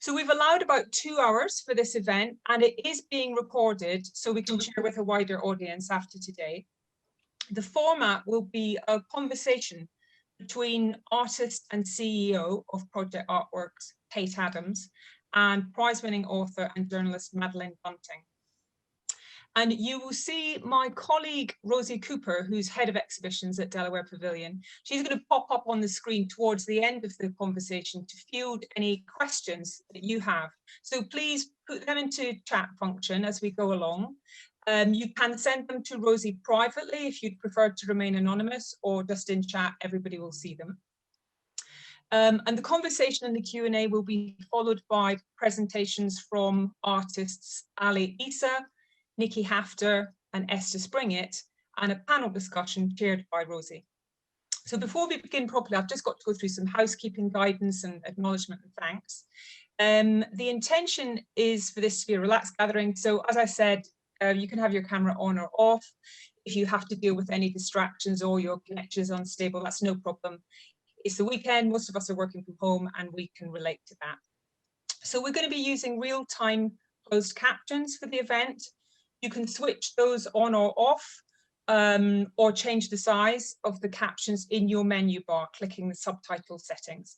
So we've allowed about 2 hours for this event, and it is being recorded so we can share with a wider audience after today. The format will be a conversation between artist and CEO of Project Art Works, Kate Adams, and prize-winning author and journalist Madeleine Bunting. And you will see my colleague, Rosie Cooper, who's head of exhibitions at Delaware Pavilion. She's going to pop up on the screen towards the end of the conversation to field any questions that you have. So please put them into chat function as we go along. You can send them to Rosie privately if you'd prefer to remain anonymous, or just in chat, everybody will see them. And the conversation and the Q&A will be followed by presentations from artists Eisa, Nikki Hafter and Esther Springett, and a panel discussion chaired by Rosie. So before we begin properly, I've just got to go through some housekeeping guidance and acknowledgement and thanks. The intention is for this to be a relaxed gathering. So as I said, you can have your camera on or off. If you have to deal with any distractions or your connection is unstable, that's no problem. It's the weekend, most of us are working from home, and we can relate to that. So we're going to be using real-time closed captions for the event. You can switch those on or off, or change the size of the captions in your menu bar, clicking the subtitle settings.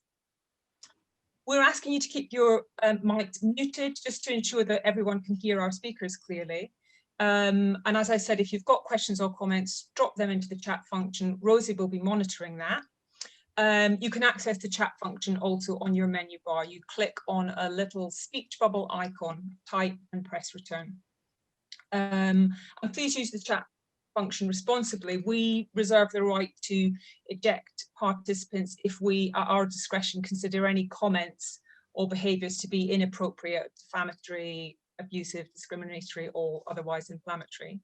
We're asking you to keep your mics muted just to ensure that everyone can hear our speakers clearly. And as I said, if you've got questions or comments, drop them into the chat function. Rosie will be monitoring that. You can access the chat function also on your menu bar. You click on a little speech bubble icon, type and press return. And please use the chat function responsibly. We reserve the right to eject participants if we, at our discretion, consider any comments or behaviours to be inappropriate, defamatory, abusive, discriminatory, or otherwise inflammatory.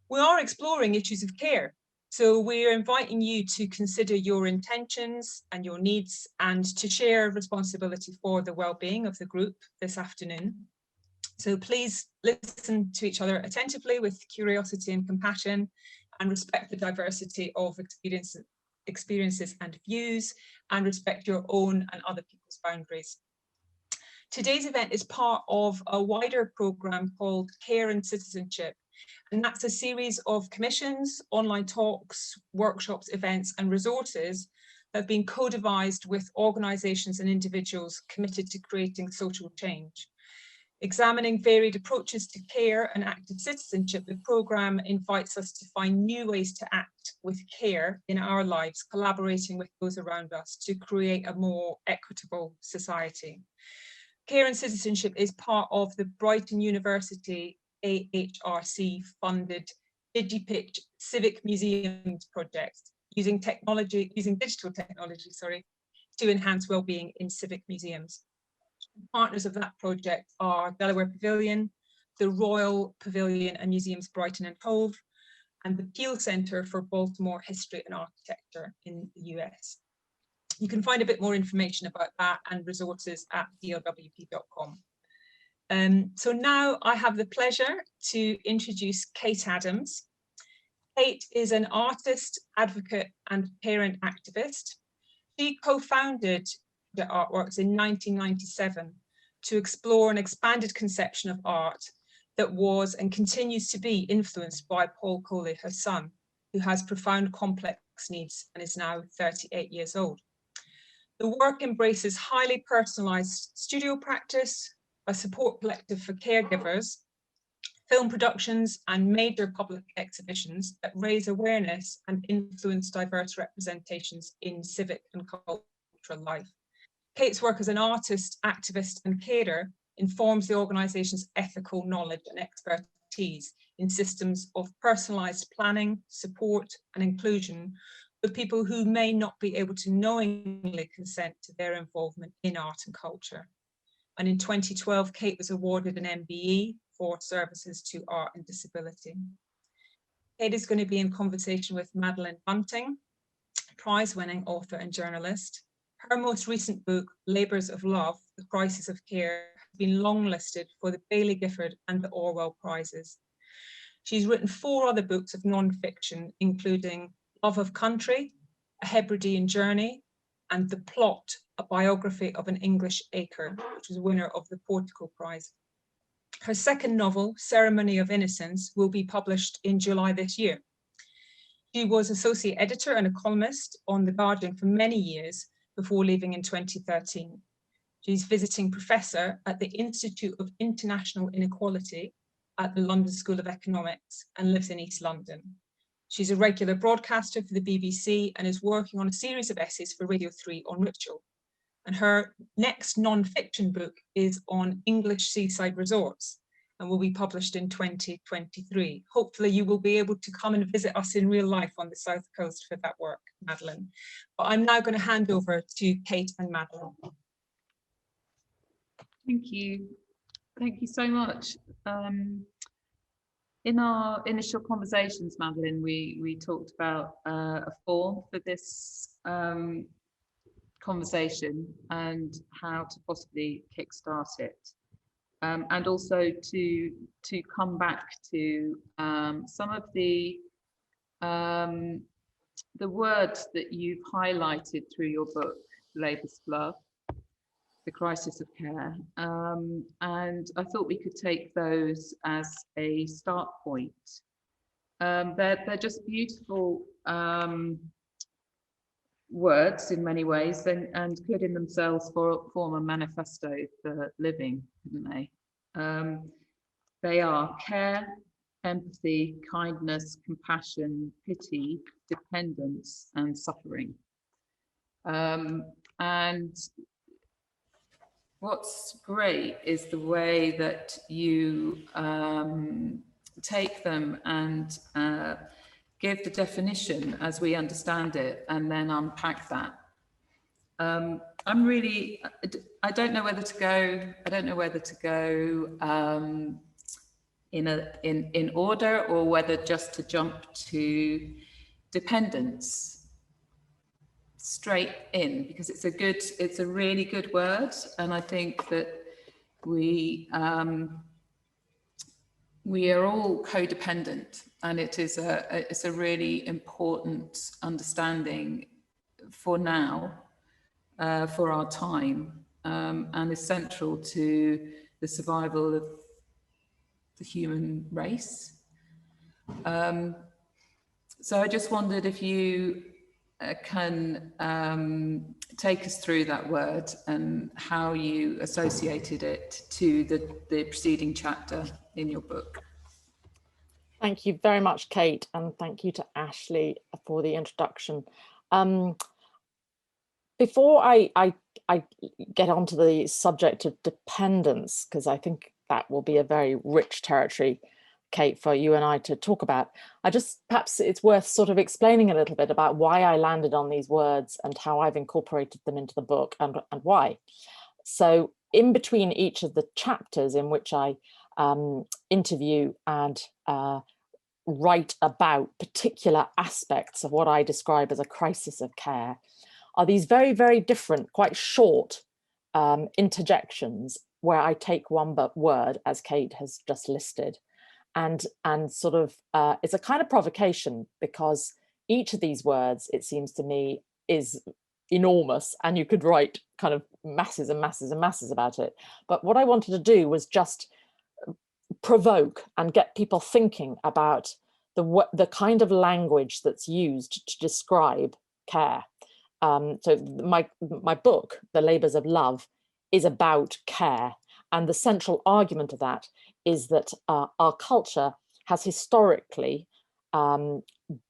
We are exploring issues of care, so we're inviting you to consider your intentions and your needs and to share responsibility for the well-being of the group this afternoon. So please listen to each other attentively with curiosity and compassion, and respect the diversity of experiences and views, and respect your own and other people's boundaries. Today's event is part of a wider programme called Care and Citizenship, and that's a series of commissions, online talks, workshops, events and resources that have been co-devised with organisations and individuals committed to creating social change. Examining varied approaches to care and active citizenship, the programme invites us to find new ways to act with care in our lives, collaborating with those around us to create a more equitable society. Care and Citizenship is part of the Brighton University AHRC funded DigiPitch Civic Museums project, using digital technology, to enhance wellbeing in civic museums. Partners of that project are Delaware Pavilion, the Royal Pavilion and Museums Brighton and Hove, and the Peel Centre for Baltimore History and Architecture in the US. You can find a bit more information about that and resources at dlwp.com. So now I have the pleasure to introduce Kate Adams. Kate is an artist, advocate and parent activist. She co-founded the Art Works in 1997 to explore an expanded conception of art that was and continues to be influenced by Paul Coley, her son, who has profound complex needs and is now 38 years old. The work embraces highly personalised studio practice, a support collective for caregivers, film productions and major public exhibitions that raise awareness and influence diverse representations in civic and cultural life. Kate's work as an artist, activist and carer informs the organisation's ethical knowledge and expertise in systems of personalised planning, support and inclusion for people who may not be able to knowingly consent to their involvement in art and culture. And in 2012, Kate was awarded an MBE for services to art and disability. Kate is going to be in conversation with Madeleine Bunting, prize-winning author and journalist. Her most recent book, Labours of Love, The Crisis of Care, has been longlisted for the Baillie Gifford and the Orwell Prizes. She's written 4 other books of non-fiction, including Love of Country, A Hebridean Journey, and The Plot, a biography of an English acre, which was a winner of the Portico Prize. Her second novel, Ceremony of Innocence, will be published in July this year. She was associate editor and a columnist on The Guardian for many years before leaving in 2013. She's visiting professor at the Institute of International Inequality at the London School of Economics and lives in East London. She's a regular broadcaster for the BBC and is working on a series of essays for Radio 3 on ritual. And her next non-fiction book is on English seaside resorts and will be published in 2023. Hopefully you will be able to come and visit us in real life on the South Coast for that work, Madeline. But I'm now going to hand over to Kate and Madeline. Thank you. Thank you so much. In our initial conversations, Madeline, we talked about a form for this conversation and how to possibly kickstart it, and also to come back to some of the words that you've highlighted through your book, Labour's Love, The Crisis of Care, and I thought we could take those as a start point. They're just beautiful words in many ways, and could in themselves form a manifesto for living, couldn't they? They are care, empathy, kindness, compassion, pity, dependence, and suffering. And what's great is the way that you take them and give the definition as we understand it, and then unpack that. I don't know whether to go in order, or whether just to jump to dependence straight in, because it's a really good word, and I think that we are all codependent, and it's a really important understanding for now, for our time, and is central to the survival of the human race. So I just wondered if you can take us through that word and how you associated it to the preceding chapter in your book. Thank you very much, Kate, and thank you to Ashley for the introduction. Before I get onto the subject of dependence, because I think that will be a very rich territory, Kate, for you and I to talk about, perhaps it's worth sort of explaining a little bit about why I landed on these words and how I've incorporated them into the book, and why. So in between each of the chapters in which I interview and write about particular aspects of what I describe as a crisis of care, are these very, very different, quite short interjections where I take one word, as Kate has just listed, and sort of it's a kind of provocation, because each of these words, it seems to me, is enormous, and you could write kind of masses and masses and masses about it. But what I wanted to do was just provoke and get people thinking about the kind of language that's used to describe care. So my book, The Labours of Love, is about care, and the central argument of that is that our culture has historically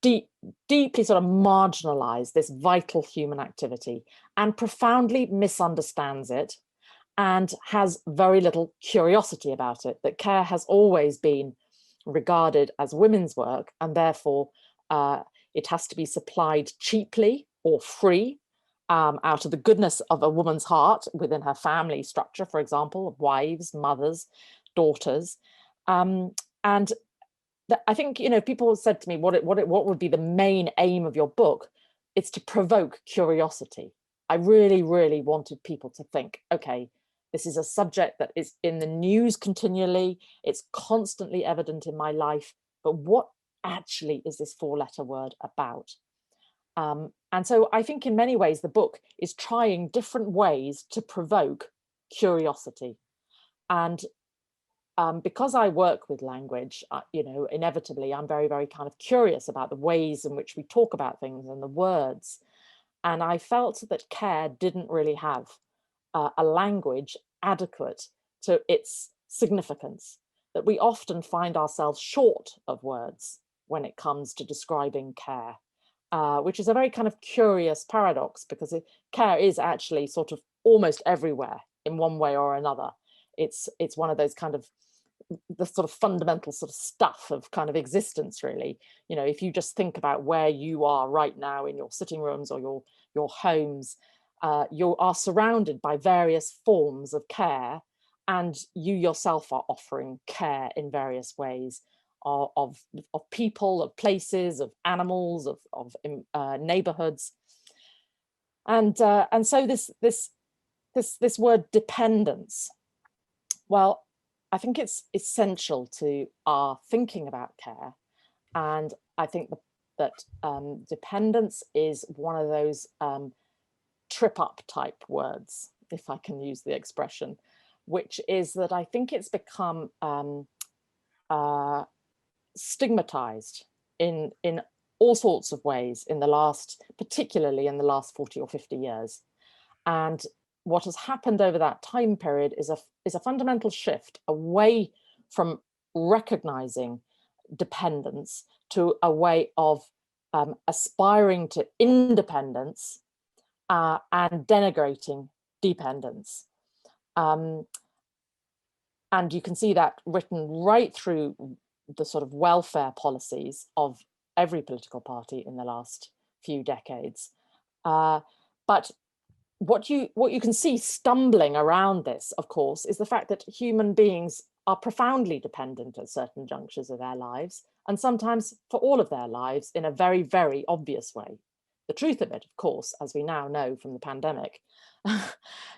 deeply sort of marginalized this vital human activity and profoundly misunderstands it, and has very little curiosity about it, that care has always been regarded as women's work, and therefore it has to be supplied cheaply or free out of the goodness of a woman's heart within her family structure, for example, of wives, mothers, daughters. And I think, you know, people said to me, what would be the main aim of your book? It's to provoke curiosity. I really, really wanted people to think, okay, this is a subject that is in the news continually. It's constantly evident in my life, but what actually is this four-letter word about? And so I think in many ways, the book is trying different ways to provoke curiosity. And because I work with language, you know, inevitably, I'm very, very kind of curious about the ways in which we talk about things and the words. And I felt that care didn't really have a language adequate to its significance, that we often find ourselves short of words when it comes to describing care, which is a very kind of curious paradox, because care is actually sort of almost everywhere in one way or another. It's one of those kind of the sort of fundamental sort of stuff of kind of existence, really. You know, if you just think about where you are right now in your sitting rooms or your homes, you are surrounded by various forms of care, and you yourself are offering care in various ways of people, of places, of animals, of neighborhoods. And so this word dependence, well, I think it's essential to our thinking about care. And I think that dependence is one of those trip up type words, if I can use the expression, which is that I think it's become stigmatized in all sorts of ways in the last, particularly in the last 40 or 50 years. And what has happened over that time period is a fundamental shift away from recognizing dependence to a way of aspiring to independence and denigrating dependence. And you can see that written right through the sort of welfare policies of every political party in the last few decades. But what you can see stumbling around this, of course, is the fact that human beings are profoundly dependent at certain junctures of their lives, and sometimes for all of their lives in a very, very obvious way. The truth of it, of course, as we now know from the pandemic,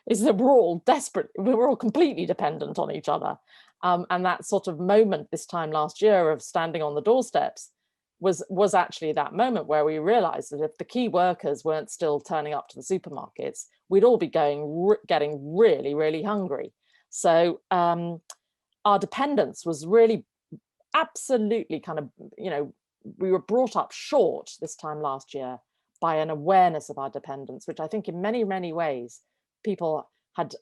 is that we're all desperate, we're all completely dependent on each other. And that sort of moment this time last year of standing on the doorsteps was actually that moment where we realized that if the key workers weren't still turning up to the supermarkets, we'd all be getting really, really hungry. So our dependence was really absolutely kind of, you know, we were brought up short this time last year by an awareness of our dependence, which I think in many, many ways people had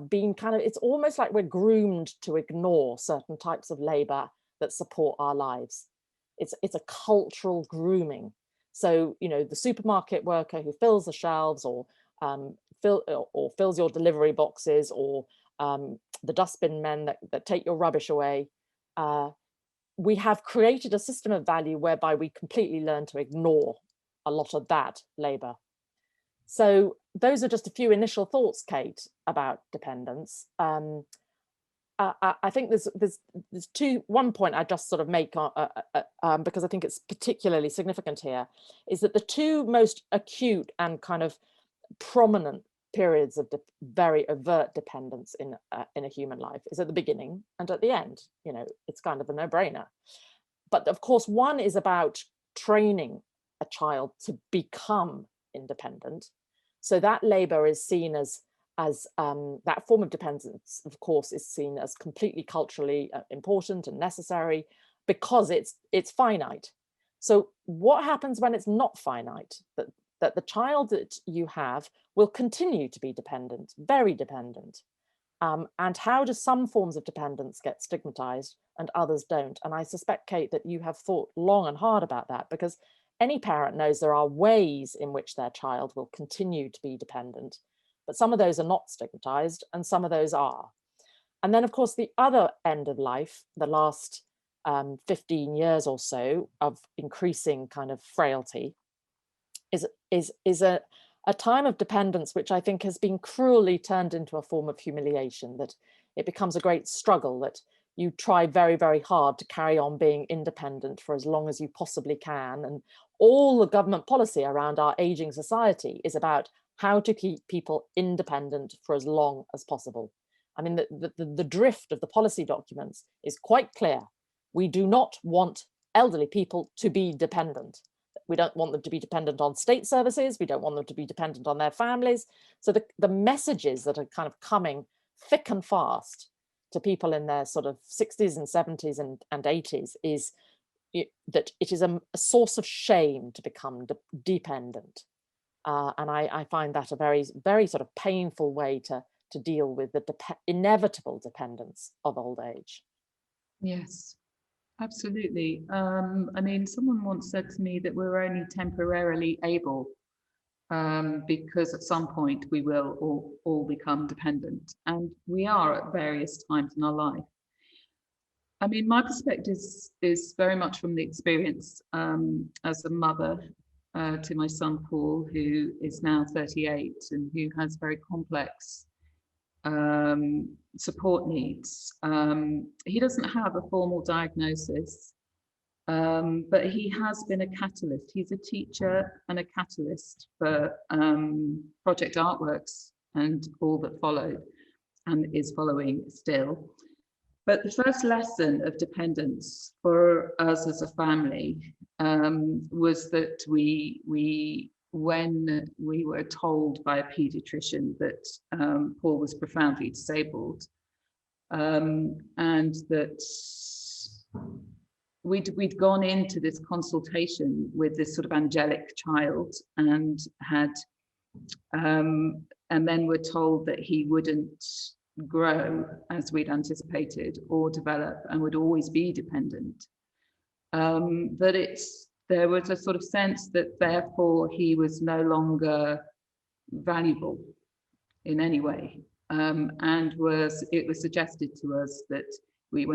been kind of, it's almost like we're groomed to ignore certain types of labor that support our lives. It's a cultural grooming. So, you know, the supermarket worker who fills the shelves or fills your delivery boxes, or the dustbin men that take your rubbish away. We have created a system of value whereby we completely learn to ignore a lot of that labor. So those are just a few initial thoughts, Kate, about dependence. I think there's one point I just sort of make because I think it's particularly significant here, is that the two most acute and kind of prominent periods of very overt dependence in a human life is at the beginning and at the end. You know, it's kind of a no-brainer. But of course, one is about training a child to become independent. So that labor is seen as that form of dependence, of course, is seen as completely culturally important and necessary because it's finite. So what happens when it's not finite? That the child that you have will continue to be dependent, very dependent. And how do some forms of dependence get stigmatized and others don't? And I suspect, Kate, that you have thought long and hard about that, because any parent knows there are ways in which their child will continue to be dependent, but some of those are not stigmatized and some of those are. And then, of course, the other end of life, the last 15 years or so of increasing kind of frailty, is a time of dependence which I think has been cruelly turned into a form of humiliation, that it becomes a great struggle, that you try very, very hard to carry on being independent for as long as you possibly can. And all the government policy around our aging society is about how to keep people independent for as long as possible. I mean, the drift of the policy documents is quite clear. We do not want elderly people to be dependent. We don't want them to be dependent on state services. We don't want them to be dependent on their families. So the messages that are kind of coming thick and fast to people in their sort of 60s and 70s and 80s is that it is a source of shame to become dependent. And I find that a very, very sort of painful way to deal with the inevitable dependence of old age. Yes, absolutely. I mean, someone once said to me that we're only temporarily able, because at some point we will all become dependent, and we are at various times in our life. I mean, my perspective is very much from the experience as a mother to my son Paul, who is now 38 and who has very complex support needs. He doesn't have a formal diagnosis, but he has been a catalyst. He's a teacher and a catalyst for Project Art Works and all that followed and is following still. But the first lesson of dependence for us as a family was that when we were told by a paediatrician that Paul was profoundly disabled, and that we'd gone into this consultation with this sort of angelic child and had, and then we're told that he wouldn't grow as we'd anticipated or develop and would always be dependent. That there was a sort of sense that therefore he was no longer valuable in any way, and it was suggested to us that we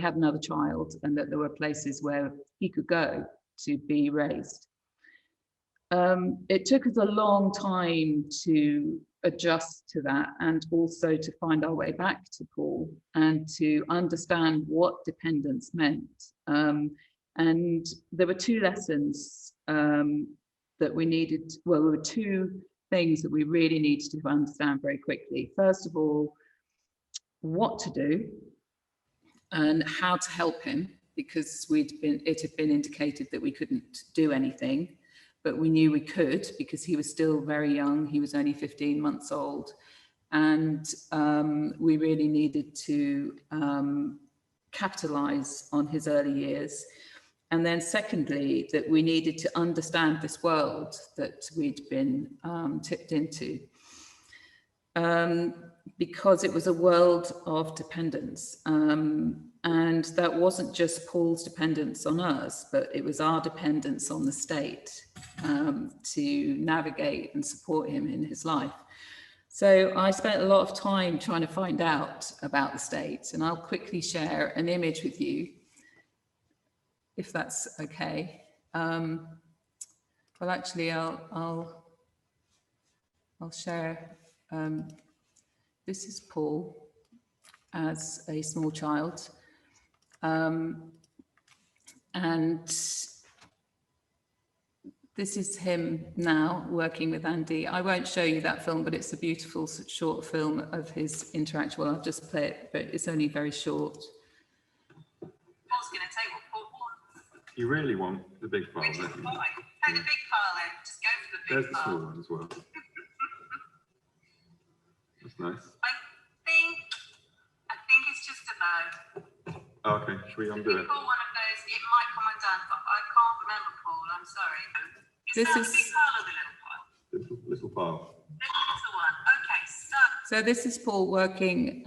had another child and that there were places where he could go to be raised. It took us a long time to adjust to that, and also to find our way back to Paul and to understand what dependence meant. And there were two lessons that we needed. Well, there were two things that we really needed to understand very quickly. First of all, what to do and how to help him, because it had been indicated that we couldn't do anything. But we knew we could because he was still very young. He was only 15 months old. And we really needed to capitalize on his early years. And then secondly, that we needed to understand this world that we'd been tipped into. Because it was a world of dependence. And that wasn't just Paul's dependence on us, but it was our dependence on the state to navigate and support him in his life. So I spent a lot of time trying to find out about the state, and I'll quickly share an image with you, if that's okay. Well, actually, I'll share. This is Paul as a small child. And this is him now working with Andy. I won't show you that film, but it's a beautiful short film of his interaction. Well, I'll just play it, but it's only very short. Paul's going to take what Paul wants. You really want the big file, Which is don't you? fine. Take the big file then. Just go for the big There's the file. small one as well. That's nice. I think it's just a no. Oh, okay, should we undo it? Call one of those. It might come undone, but I can't remember, Paul. I'm sorry. Is that the big file or the little file? Little file. The little one. Okay, So this is Paul working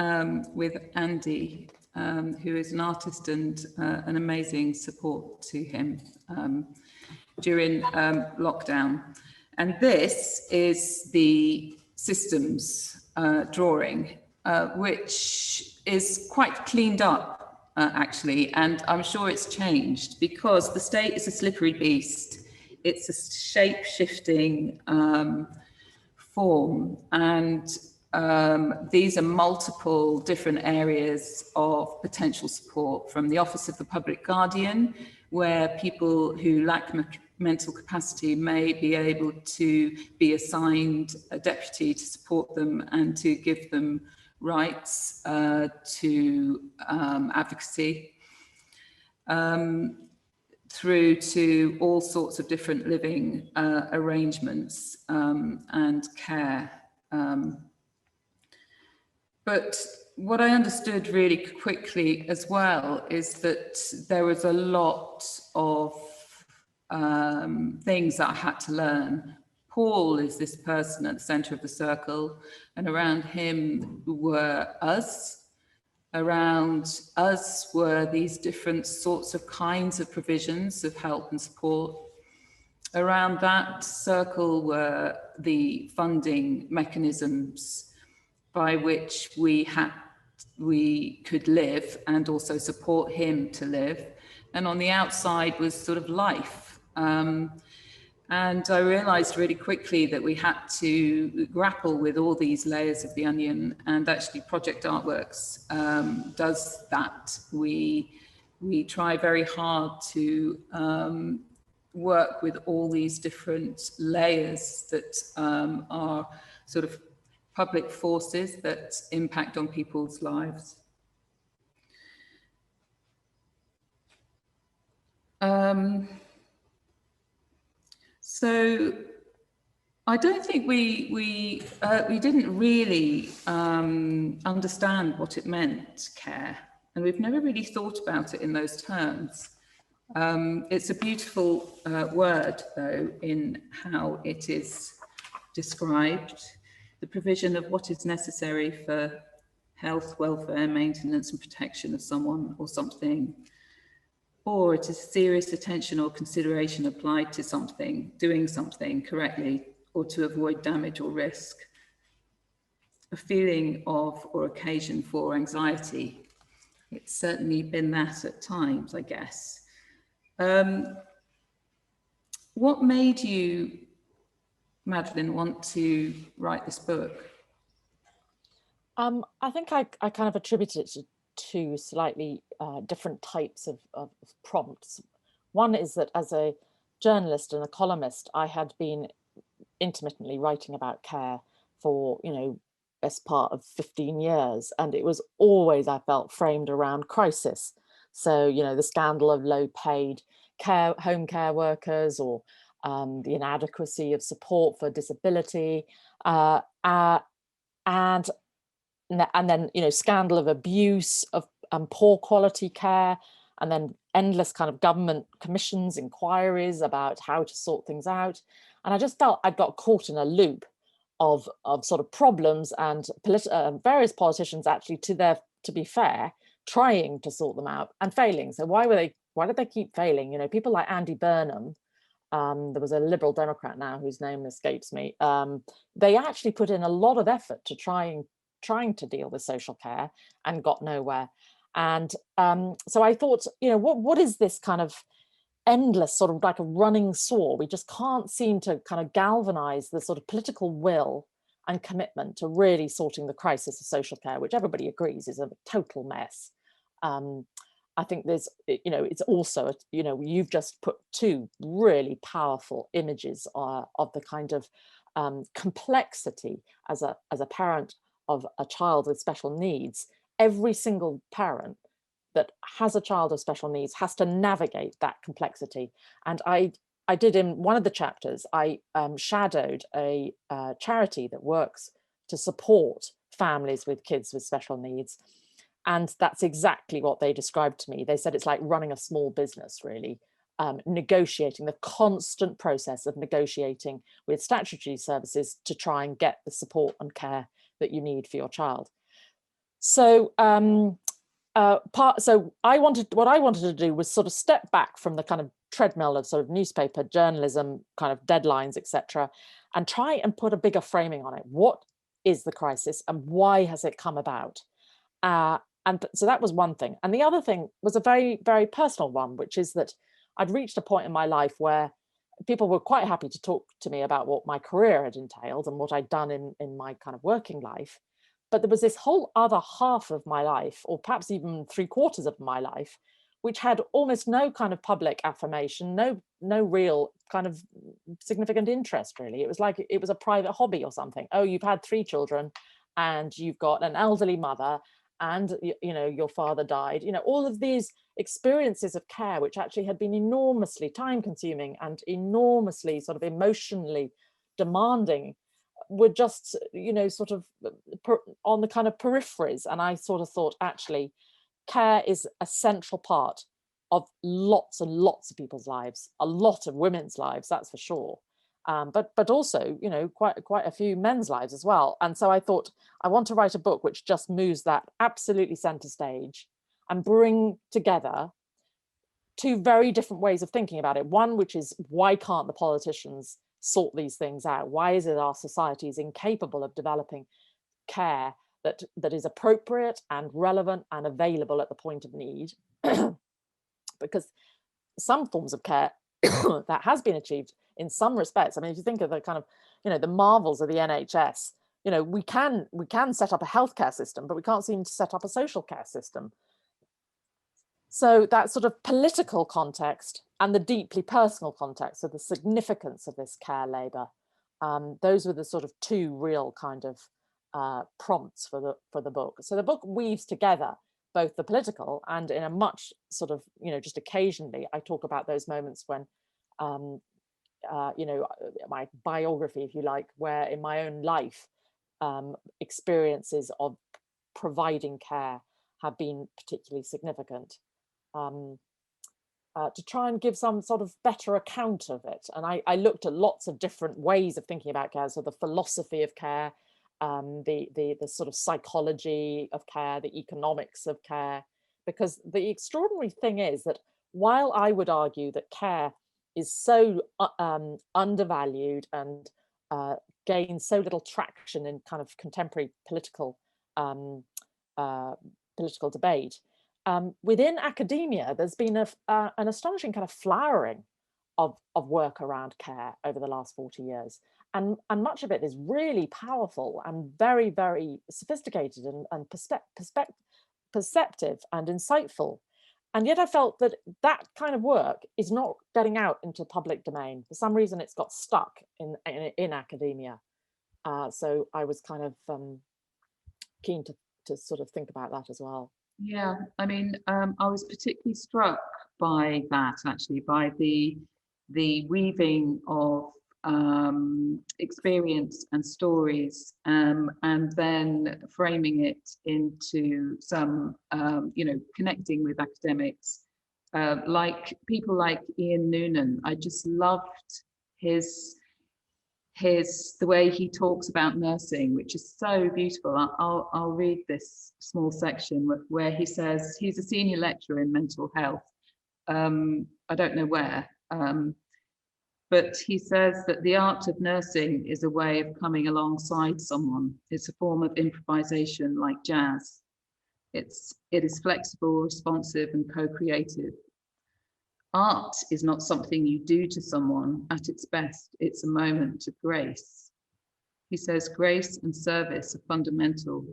with Andy, who is an artist and an amazing support to him during lockdown. And this is the systems drawing, which is quite cleaned up, actually. And I'm sure it's changed because the state is a slippery beast. It's a shape-shifting form, and these are multiple different areas of potential support, from the Office of the Public Guardian, where people who lack mental capacity may be able to be assigned a deputy to support them and to give them rights to advocacy. through to all sorts of different living arrangements and care. But what I understood really quickly as well is that there was a lot of things that I had to learn. Paul is this person at the centre of the circle, and around him were us. Around us were these different sorts of kinds of provisions of help and support. Around that circle were the funding mechanisms by which we could live and also support him to live. And on the outside was sort of life. And I realized really quickly that we had to grapple with all these layers of the onion, and actually Project Art Works does that. We try very hard to work with all these different layers that are sort of public forces that impact on people's lives. So I don't think we didn't really understand what it meant, care, and we've never really thought about it in those terms. It's a beautiful word, though, in how it is described. The provision of what is necessary for health, welfare, maintenance and protection of someone or something. Or it is serious attention or consideration applied to something, doing something correctly, or to avoid damage or risk. A feeling of or occasion for anxiety. It's certainly been that at times, I guess. What made you, Madeline, want to write this book? I think I kind of attribute it to two slightly different types of prompts. One is that as a journalist and a columnist, I had been intermittently writing about care for, best part of 15 years. And it was always, I felt, framed around crisis. So, the scandal of low paid home care workers, or the inadequacy of support for disability, and then, scandal of abuse, of poor quality care, and then endless kind of government commissions, inquiries about how to sort things out. And I just felt I got caught in a loop of sort of problems, and various politicians actually, to be fair, trying to sort them out and failing. So why did they keep failing? People like Andy Burnham, there was a Liberal Democrat now whose name escapes me. They actually put in a lot of effort to trying to deal with social care and got nowhere. And so I thought, what is this kind of endless sort of like a running sore? We just can't seem to kind of galvanize the sort of political will and commitment to really sorting the crisis of social care, which everybody agrees is a total mess. I think there's, it's also, you've just put two really powerful images of the kind of complexity as a parent of a child with special needs. Every single parent that has a child with special needs has to navigate that complexity. And I did, in one of the chapters, I shadowed a charity that works to support families with kids with special needs. And that's exactly what they described to me. They said it's like running a small business, really, negotiating, the constant process of negotiating with statutory services to try and get the support and care that you need for your child. So what I wanted to do was sort of step back from the kind of treadmill of sort of newspaper journalism, kind of deadlines, etc., and try and put a bigger framing on it. What is the crisis and why has it come about? And so that was one thing. And the other thing was a very, very personal one, which is that I'd reached a point in my life where people were quite happy to talk to me about what my career had entailed and what I'd done in my kind of working life. But there was this whole other half of my life, or perhaps even 3/4 of my life, which had almost no kind of public affirmation, no real kind of significant interest, really. It was like it was a private hobby or something. Oh, you've had 3 children and you've got an elderly mother and you know, your father died, you know, all of these experiences of care, which actually had been enormously time consuming and enormously sort of emotionally demanding, were just, you know, sort of on the kind of peripheries. And I sort of thought, actually, care is a central part of lots and lots of people's lives, a lot of women's lives, that's for sure. But also, you know, quite a few men's lives as well. And so I thought, I want to write a book which just moves that absolutely center stage and bring together two very different ways of thinking about it. One, which is, why can't the politicians sort these things out? Why is it our society is incapable of developing care that is appropriate and relevant and available at the point of need? Because some forms of care that has been achieved in some respects. I mean, if you think of the kind of, you know, the marvels of the NHS, you know, we can set up a healthcare system, but we can't seem to set up a social care system. So that sort of political context and the deeply personal context of the significance of this care labour, those were the sort of two real kind of prompts for the book. So the book weaves together both the political, and in a much sort of, you know, just occasionally I talk about those moments when, you know, my biography, if you like, where in my own life, experiences of providing care have been particularly significant, to try and give some sort of better account of it. And I looked at lots of different ways of thinking about care, so the philosophy of care, the sort of psychology of care, the economics of care, because the extraordinary thing is that while I would argue that care is so undervalued and gains so little traction in kind of contemporary political debate, within academia, there's been an astonishing kind of flowering of work around care over the last 40 years. And much of it is really powerful and very, very sophisticated and perceptive and insightful. And yet I felt that that kind of work is not getting out into public domain. For some reason, it's got stuck in academia. So I was kind of keen to sort of think about that as well. Yeah, I mean, I was particularly struck by that, actually, by the weaving of experience and stories, and then framing it into some, you know, connecting with academics, like people like Ian Noonan. I just loved the way he talks about nursing, which is so beautiful. I'll read this small section where he says he's a senior lecturer in mental health. I don't know where, but he says that the art of nursing is a way of coming alongside someone. It's a form of improvisation like jazz. It is flexible, responsive, and co-creative. Art is not something you do to someone at its best. It's a moment of grace. He says grace and service are fundamental.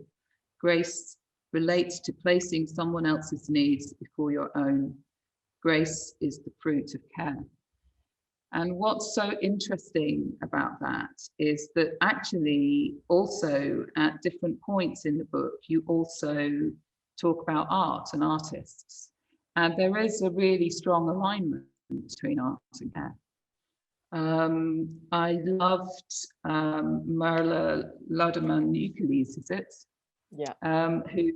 Grace relates to placing someone else's needs before your own. Grace is the fruit of care. And what's so interesting about that is that actually also at different points in the book, you also talk about art and artists. And there is a really strong alignment between art and care. I loved Miele Landerman Ukuleles, is it? Yeah. Who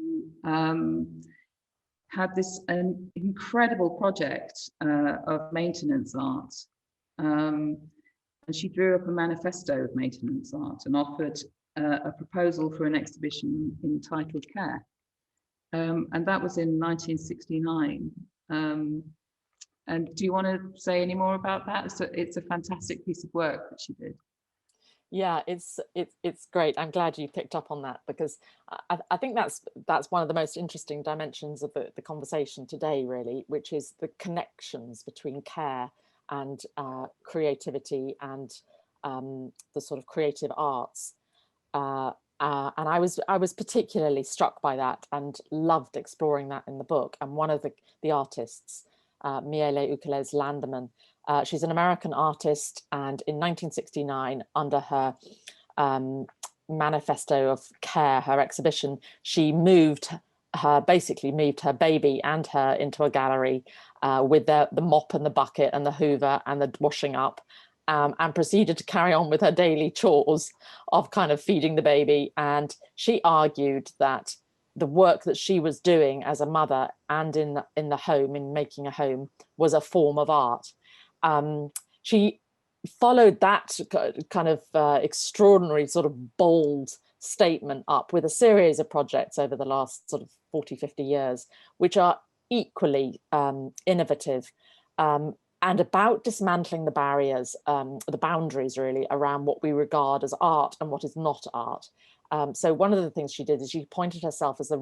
had this an incredible project of maintenance art. And she drew up a manifesto of maintenance art and offered a proposal for an exhibition entitled Care. And that was in 1969. And do you want to say any more about that? So it's a fantastic piece of work that she did. Yeah, it's great. I'm glad you picked up on that, because I think that's one of the most interesting dimensions of the conversation today, really, which is the connections between care and creativity and the sort of creative arts. And I was particularly struck by that and loved exploring that in the book. And one of the artists, Miele Ukuleles Landerman, she's an American artist, and in 1969, under her manifesto of care, her exhibition, she moved basically moved her baby and her into a gallery with the mop and the bucket and the hoover and the washing up, and proceeded to carry on with her daily chores of kind of feeding the baby. And she argued that the work that she was doing as a mother and in the home, in making a home, was a form of art. She followed that kind of extraordinary sort of bold statement up with a series of projects over the last sort of 40, 50 years, which are equally innovative and about dismantling the barriers, the boundaries really, around what we regard as art and what is not art. So one of the things she did is she appointed herself as the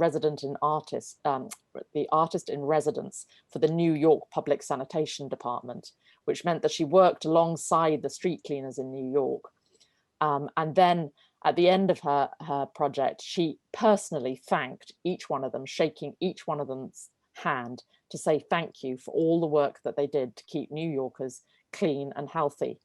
the artist in residence for the New York Public Sanitation Department, which meant that she worked alongside the street cleaners in New York. And then at the end of her project, she personally thanked each one of them, shaking each one of them's hand to say thank you for all the work that they did to keep New Yorkers clean and healthy.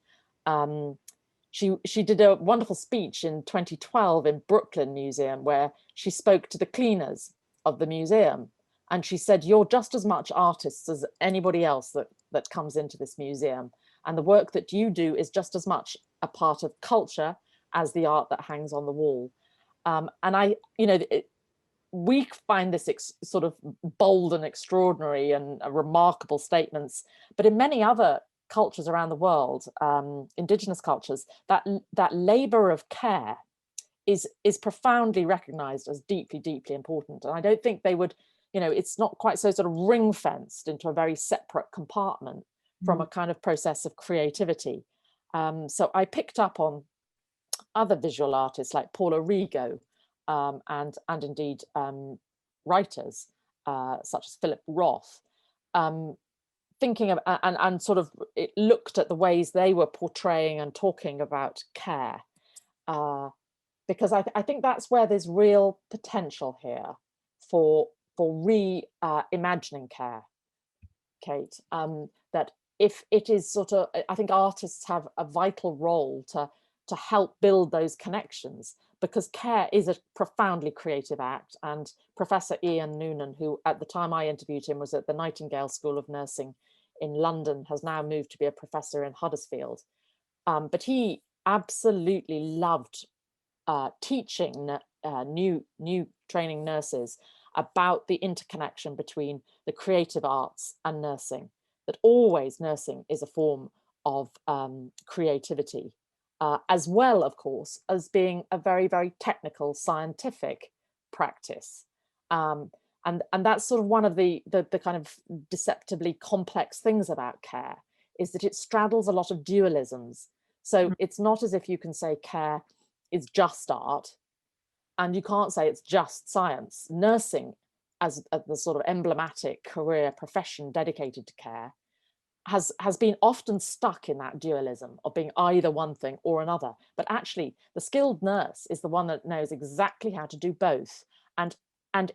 She did a wonderful speech in 2012 in Brooklyn Museum, where she spoke to the cleaners of the museum. And she said, you're just as much artists as anybody else that comes into this museum. And the work that you do is just as much a part of culture as the art that hangs on the wall. And we find this sort of bold and extraordinary and remarkable statements, but in many other cultures around the world, indigenous cultures, that labor of care is profoundly recognized as deeply, deeply important. And I don't think they would, it's not quite so sort of ring fenced into a very separate compartment from a kind of process of creativity. So I picked up on other visual artists like Paula Rigo, and indeed writers such as Philip Roth, thinking of and sort of it looked at the ways they were portraying and talking about care, because I think that's where there's real potential here for reimagining care, Kate. That if it is sort of, I think artists have a vital role to help build those connections, because care is a profoundly creative act. And Professor Ian Noonan, who at the time I interviewed him was at the Nightingale School of Nursing in London, has now moved to be a professor in Huddersfield. But he absolutely loved teaching new training nurses about the interconnection between the creative arts and nursing, that always nursing is a form of creativity. As well, of course, as being a very, very technical, scientific practice. And that's sort of one of the kind of deceptively complex things about care, is that it straddles a lot of dualisms. So it's not as if you can say care is just art, and you can't say it's just science. Nursing, as the sort of emblematic career profession dedicated to care, has been often stuck in that dualism of being either one thing or another. But actually, the skilled nurse is the one that knows exactly how to do both, and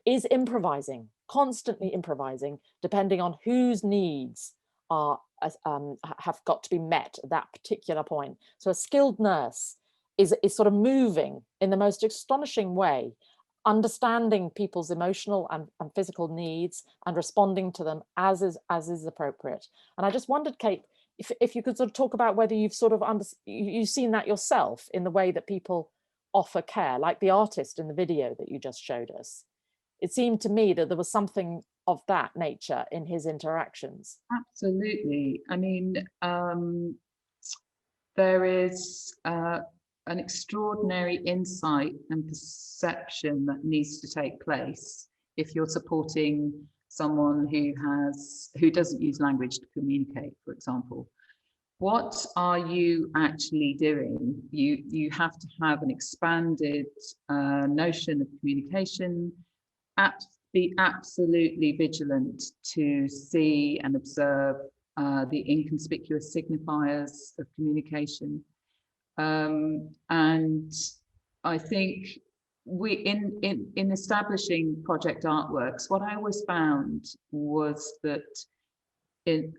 is improvising, constantly improvising, depending on whose needs are have got to be met at that particular point. So a skilled nurse is sort of moving in the most astonishing way, understanding people's emotional and physical needs and responding to them as is appropriate. And I just wondered, Kate, if you could sort of talk about whether you've sort of you've seen that yourself in the way that people offer care, like the artist in the video that you just showed us. It seemed to me that there was something of that nature in his interactions. Absolutely. I mean, there is an extraordinary insight and perception that needs to take place if you're supporting someone who doesn't use language to communicate, for example. What are you actually doing? You have to have an expanded notion of communication, be absolutely vigilant to see and observe the inconspicuous signifiers of communication. And I think in establishing Project Art Works, what I always found was that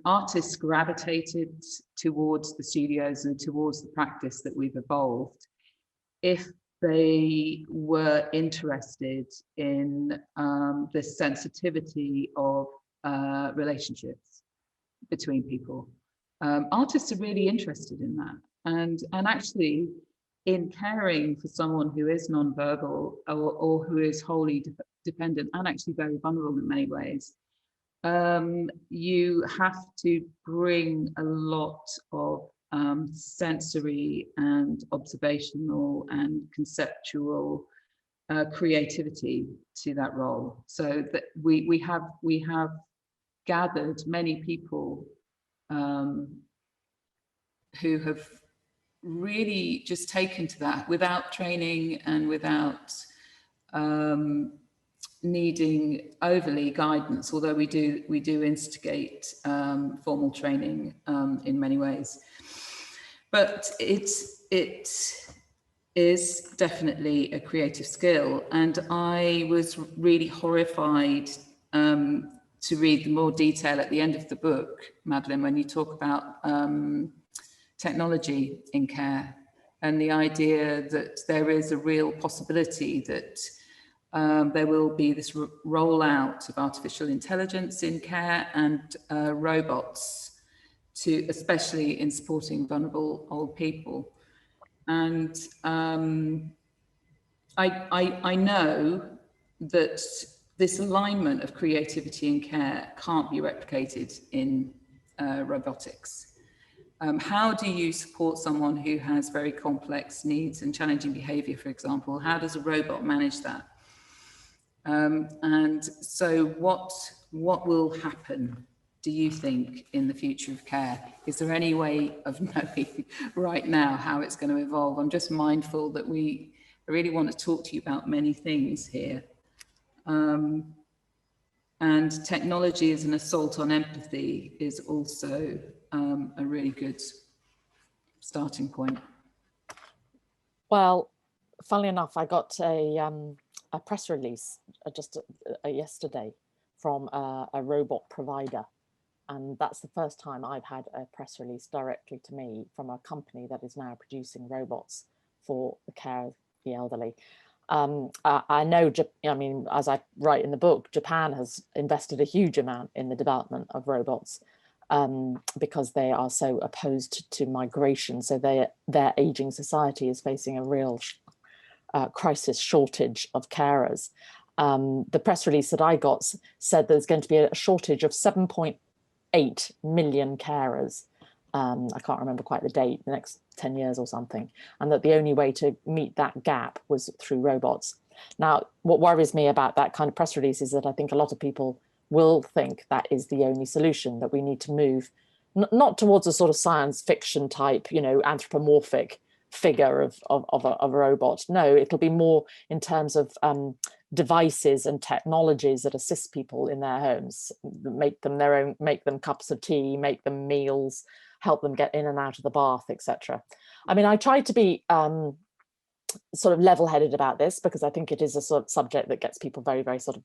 artists gravitated towards the studios and towards the practice that we've evolved if they were interested in the sensitivity of relationships between people. Artists are really interested in that, and actually in caring for someone who is nonverbal or who is wholly dependent and actually very vulnerable in many ways. You have to bring a lot of sensory and observational and conceptual creativity to that role. So that we have gathered many people who have really just taken to that without training and without needing overly guidance, although we do instigate formal training in many ways. But it is definitely a creative skill, and I was really horrified to read the more detail at the end of the book, Madeline, when you talk about technology in care and the idea that there is a real possibility that there will be this rollout of artificial intelligence in care and robots, especially in supporting vulnerable old people. And I know that this alignment of creativity and care can't be replicated in robotics. How do you support someone who has very complex needs and challenging behavior, for example? How does a robot manage that? And so what will happen, do you think, in the future of care? Is there any way of knowing right now how it's going to evolve? I'm just mindful that I really want to talk to you about many things here. And technology as an assault on empathy is also a really good starting point. Well, funnily enough, I got a press release just yesterday from a robot provider. And that's the first time I've had a press release directly to me from a company that is now producing robots for the care of the elderly. I know, I mean, as I write in the book, Japan has invested a huge amount in the development of robots because they are so opposed to migration. So their aging society is facing a real crisis shortage of carers. The press release that I got said there's going to be a shortage of 7.8 million carers. I can't remember quite the date, the next 10 years or something, and that the only way to meet that gap was through robots. Now, what worries me about that kind of press release is that I think a lot of people will think that is the only solution, that we need to move not towards a sort of science fiction type, you know, anthropomorphic figure of a robot. No, it'll be more in terms of devices and technologies that assist people in their homes, make them their own, make them cups of tea, make them meals, help them get in and out of the bath, etc. I mean, I try to be sort of level-headed about this because I think it is a sort of subject that gets people very, very sort of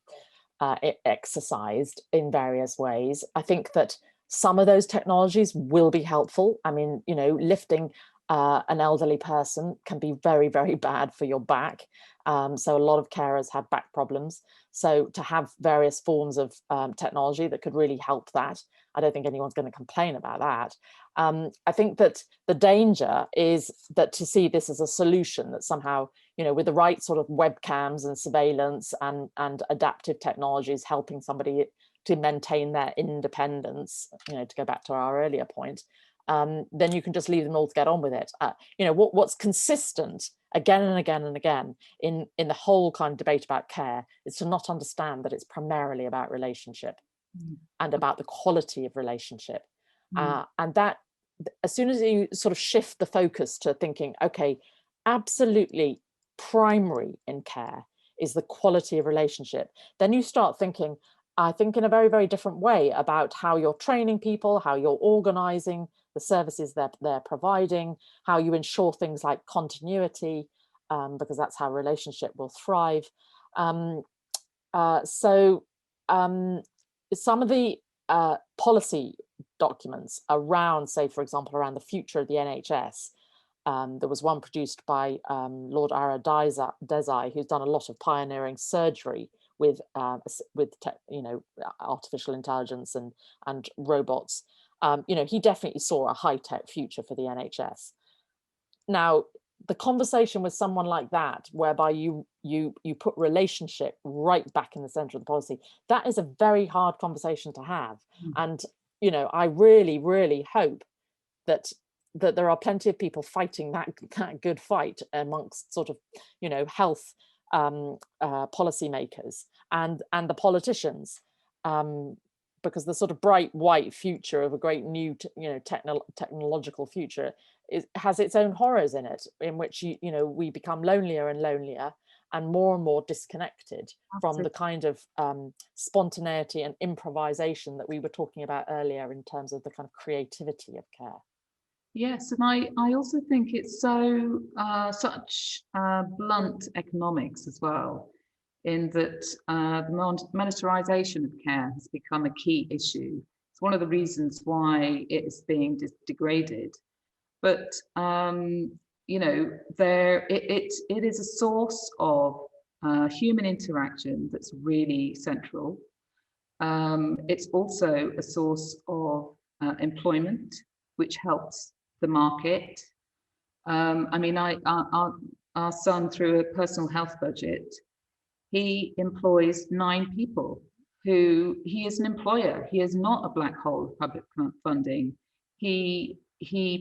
exercised in various ways. I think that some of those technologies will be helpful. I mean, you know, lifting an elderly person can be very, very bad for your back. So a lot of carers have back problems. So to have various forms of technology that could really help that, I don't think anyone's going to complain about that. I think that the danger is that to see this as a solution, that somehow, you know, with the right sort of webcams and surveillance and adaptive technologies helping somebody to maintain their independence, you know, to go back to our earlier point, then you can just leave them all to get on with it. You know, what's consistent again and again and again in the whole kind of debate about care is to not understand that it's primarily about relationship and about the quality of relationship. And that as soon as you sort of shift the focus to thinking, okay, absolutely primary in care is the quality of relationship, then you start thinking, I think, in a very, very different way about how you're training people, how you're organizing the services that they're providing, how you ensure things like continuity, because that's how relationship will thrive. Some of the policy documents around, say, for example, around the future of the NHS There was one produced by Lord Ara Desai, who's done a lot of pioneering surgery with artificial intelligence and robots. He definitely saw a high-tech future for the NHS. Now, the conversation with someone like that, whereby you put relationship right back in the center of the policy, that is a very hard conversation to have. And I really, really hope that there are plenty of people fighting that good fight amongst sort of health policymakers and the politicians, because the sort of bright white future of a great new technological future has its own horrors in it, in which we become lonelier and lonelier and more disconnected from the kind of spontaneity and improvisation that we were talking about earlier in terms of the kind of creativity of care. Yes, and I also think it's so such blunt economics as well, in that the monetarization of care has become a key issue. It's one of the reasons why it is being degraded. But it is a source of human interaction that's really central. It's also a source of employment, which helps the market. Our son, through a personal health budget, he employs 9 people who he is an employer. He is not a black hole of public funding. He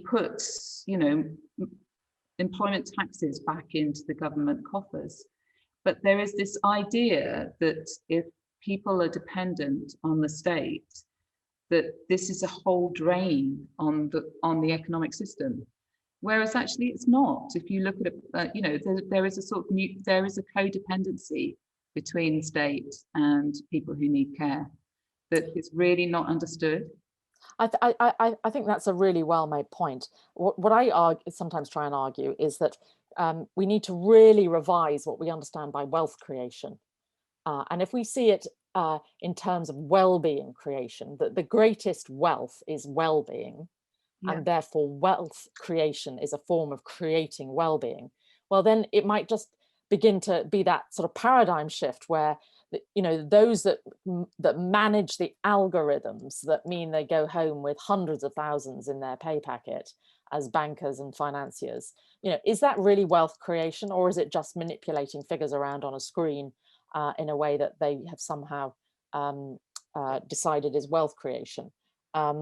puts, employment taxes back into the government coffers. But there is this idea that if people are dependent on the state, that this is a whole drain on the economic system, whereas actually it's not. If you look at it, there is a sort of there is a codependency between state and people who need care that is really not understood. I think that's a really well made point. What I sometimes try and argue is that we need to really revise what we understand by wealth creation, and if we see it in terms of well-being creation, that the greatest wealth is well-being, and therefore wealth creation is a form of creating well-being, well, then it might just begin to be that sort of paradigm shift where those that manage the algorithms that mean they go home with hundreds of thousands in their pay packet as bankers and financiers, is that really wealth creation, or is it just manipulating figures around on a screen in a way that they have somehow decided is wealth creation? I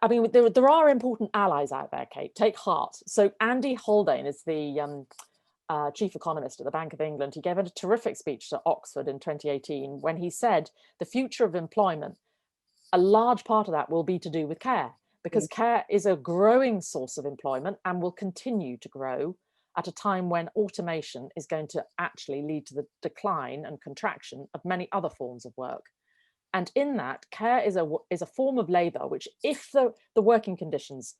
mean, there are important allies out there, Kate. Take heart. So Andy Holden is the chief economist at the Bank of England. He gave a terrific speech to Oxford in 2018 when he said the future of employment, a large part of that will be to do with care, because care is a growing source of employment and will continue to grow at a time when automation is going to actually lead to the decline and contraction of many other forms of work. And in that, care is a form of labor which, if the working conditions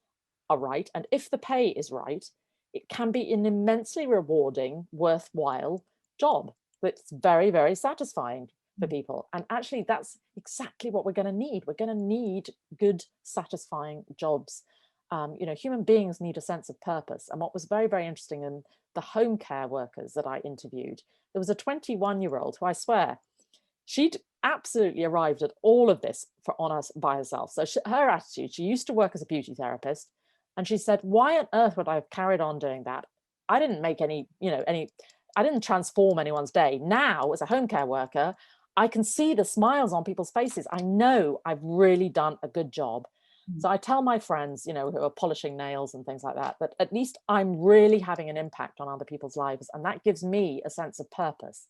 are right and if the pay is right, it can be an immensely rewarding, worthwhile job that's very, very satisfying for people. And actually, that's exactly what we're going to need. We're going to need good, satisfying jobs. Human beings need a sense of purpose. And what was very, very interesting in the home care workers that I interviewed, there was a 21-year-old who, I swear, she'd absolutely arrived at all of this on us by herself. So her attitude, she used to work as a beauty therapist, and she said, why on earth would I have carried on doing that? I didn't make I didn't transform anyone's day. Now, as a home care worker, I can see the smiles on people's faces. I know I've really done a good job. So I tell my friends, who are polishing nails and things like that, that at least I'm really having an impact on other people's lives. And that gives me a sense of purpose.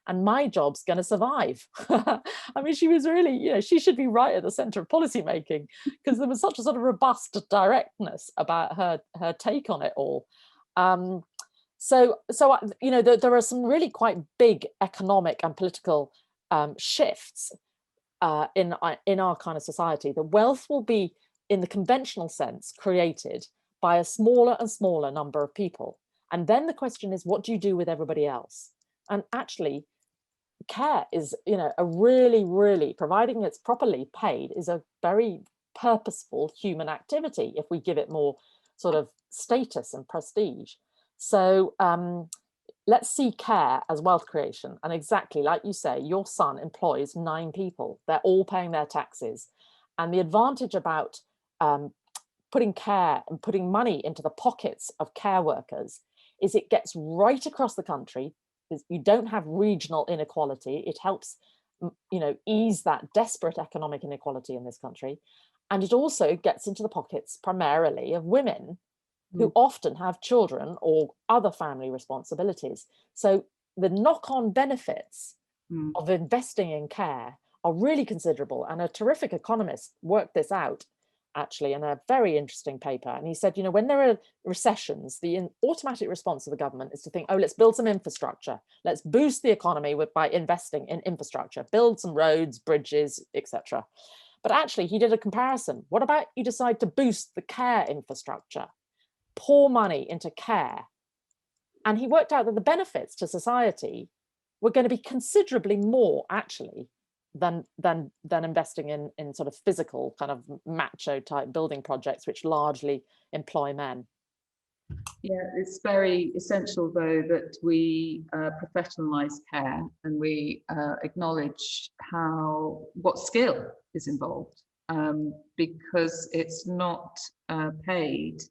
And my job's going to survive. I mean, she was really, she should be right at the center of policy making, because there was such a sort of robust directness about her take on it all. So there are some really quite big economic and political shifts in our kind of society. The wealth will be, in the conventional sense, created by a smaller and smaller number of people. And then the question is, what do you do with everybody else? And actually, care is, a really, really, providing it's properly paid, is a very purposeful human activity if we give it more sort of status and prestige. So let's see care as wealth creation. And exactly like you say, your son employs 9 people. They're all paying their taxes. And the advantage about putting care and putting money into the pockets of care workers is it gets right across the country. You don't have regional inequality. It helps, you know, ease that desperate economic inequality in this country. And it also gets into the pockets primarily of women who often have children or other family responsibilities. So the knock-on benefits of investing in care are really considerable. And a terrific economist worked this out actually in a very interesting paper. And he said, you know, when there are recessions, the automatic response of the government is to think, oh, let's build some infrastructure. Let's boost the economy by investing in infrastructure, build some roads, bridges, etc. But actually, he did a comparison. What about you decide to boost the care infrastructure, pour money into care? And he worked out that the benefits to society were going to be considerably more actually than investing in sort of physical kind of macho type building projects which largely employ men. Yeah, it's very essential though that we professionalise care and we acknowledge what skill is involved, because it's not paid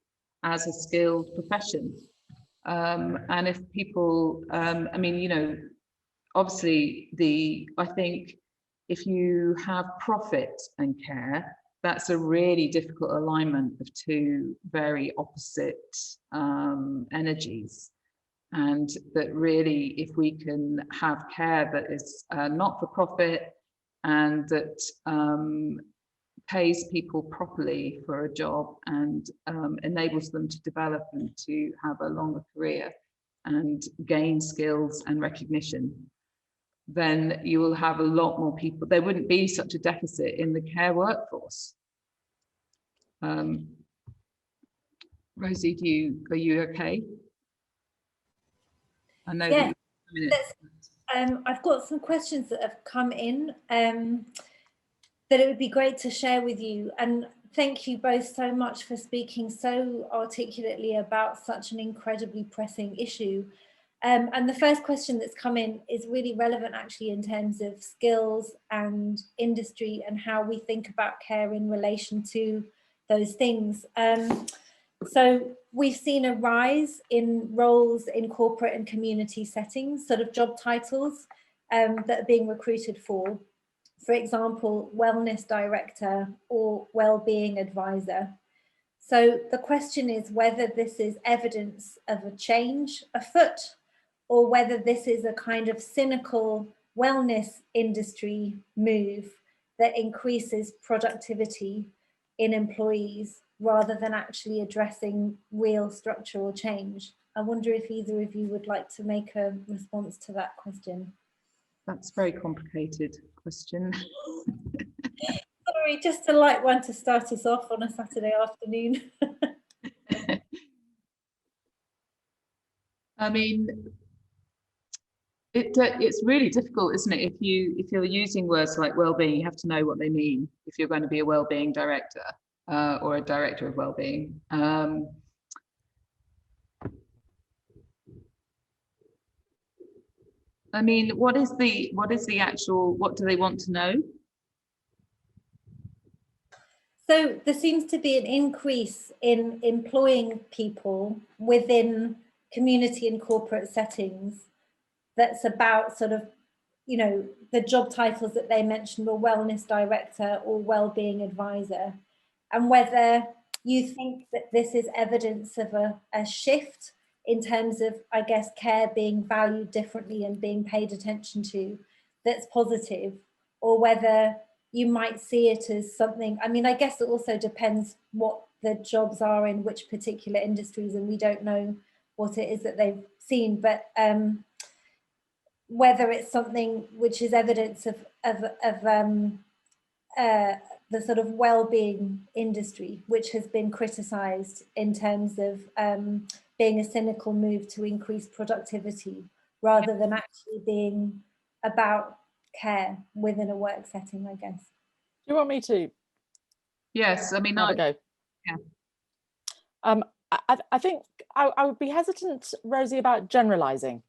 as a skilled profession. And if people, I mean, you know, obviously I think if you have profit and care, that's a really difficult alignment of 2 very opposite energies. And that really, if we can have care that is not for profit and that pays people properly for a job and enables them to develop and to have a longer career and gain skills and recognition, then you will have a lot more people. There wouldn't be such a deficit in the care workforce. Rosie, are you okay? I know yeah, that I've got some questions that have come in that it would be great to share with you. And thank you both so much for speaking so articulately about such an incredibly pressing issue. And the first question that's come in is really relevant actually in terms of skills and industry and how we think about care in relation to those things. So we've seen a rise in roles in corporate and community settings, sort of job titles that are being recruited for example, wellness director or well-being advisor. So the question is whether this is evidence of a change afoot or whether this is a kind of cynical wellness industry move that increases productivity in employees rather than actually addressing real structural change. I wonder if either of you would like to make a response to that question. That's a very complicated question. Sorry, just a light one to start us off on a Saturday afternoon. I mean, it's really difficult, isn't it? If you're using words like well-being, you have to know what they mean if you're going to be a well-being director or a director of well-being. I mean, what do they want to know? So there seems to be an increase in employing people within community and corporate settings that's about sort of, you know, the job titles that they mentioned were wellness director or well-being advisor, and whether you think that this is evidence of a shift in terms of, I guess, care being valued differently and being paid attention to that's positive, or whether you might see it as something, I mean, I guess it also depends what the jobs are in which particular industries, and we don't know what it is that they've seen, but whether it's something which is evidence of the sort of well-being industry, which has been criticised in terms of being a cynical move to increase productivity rather than actually being about care within a work setting, I guess. Do you want me to? Yes, I mean, Have a go. yeah. I think I would be hesitant, Rosie, about generalizing.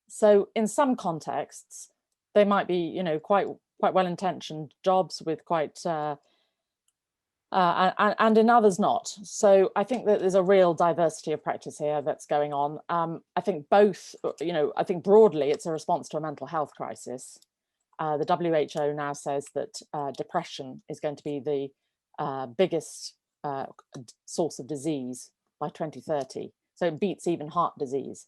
So in some contexts, they might be, you know, quite well-intentioned jobs with quite, and in others not. So I think that there's a real diversity of practice here that's going on. I think both, you know, I think broadly it's a response to a mental health crisis. The WHO now says that depression is going to be the biggest source of disease by 2030. So it beats even heart disease.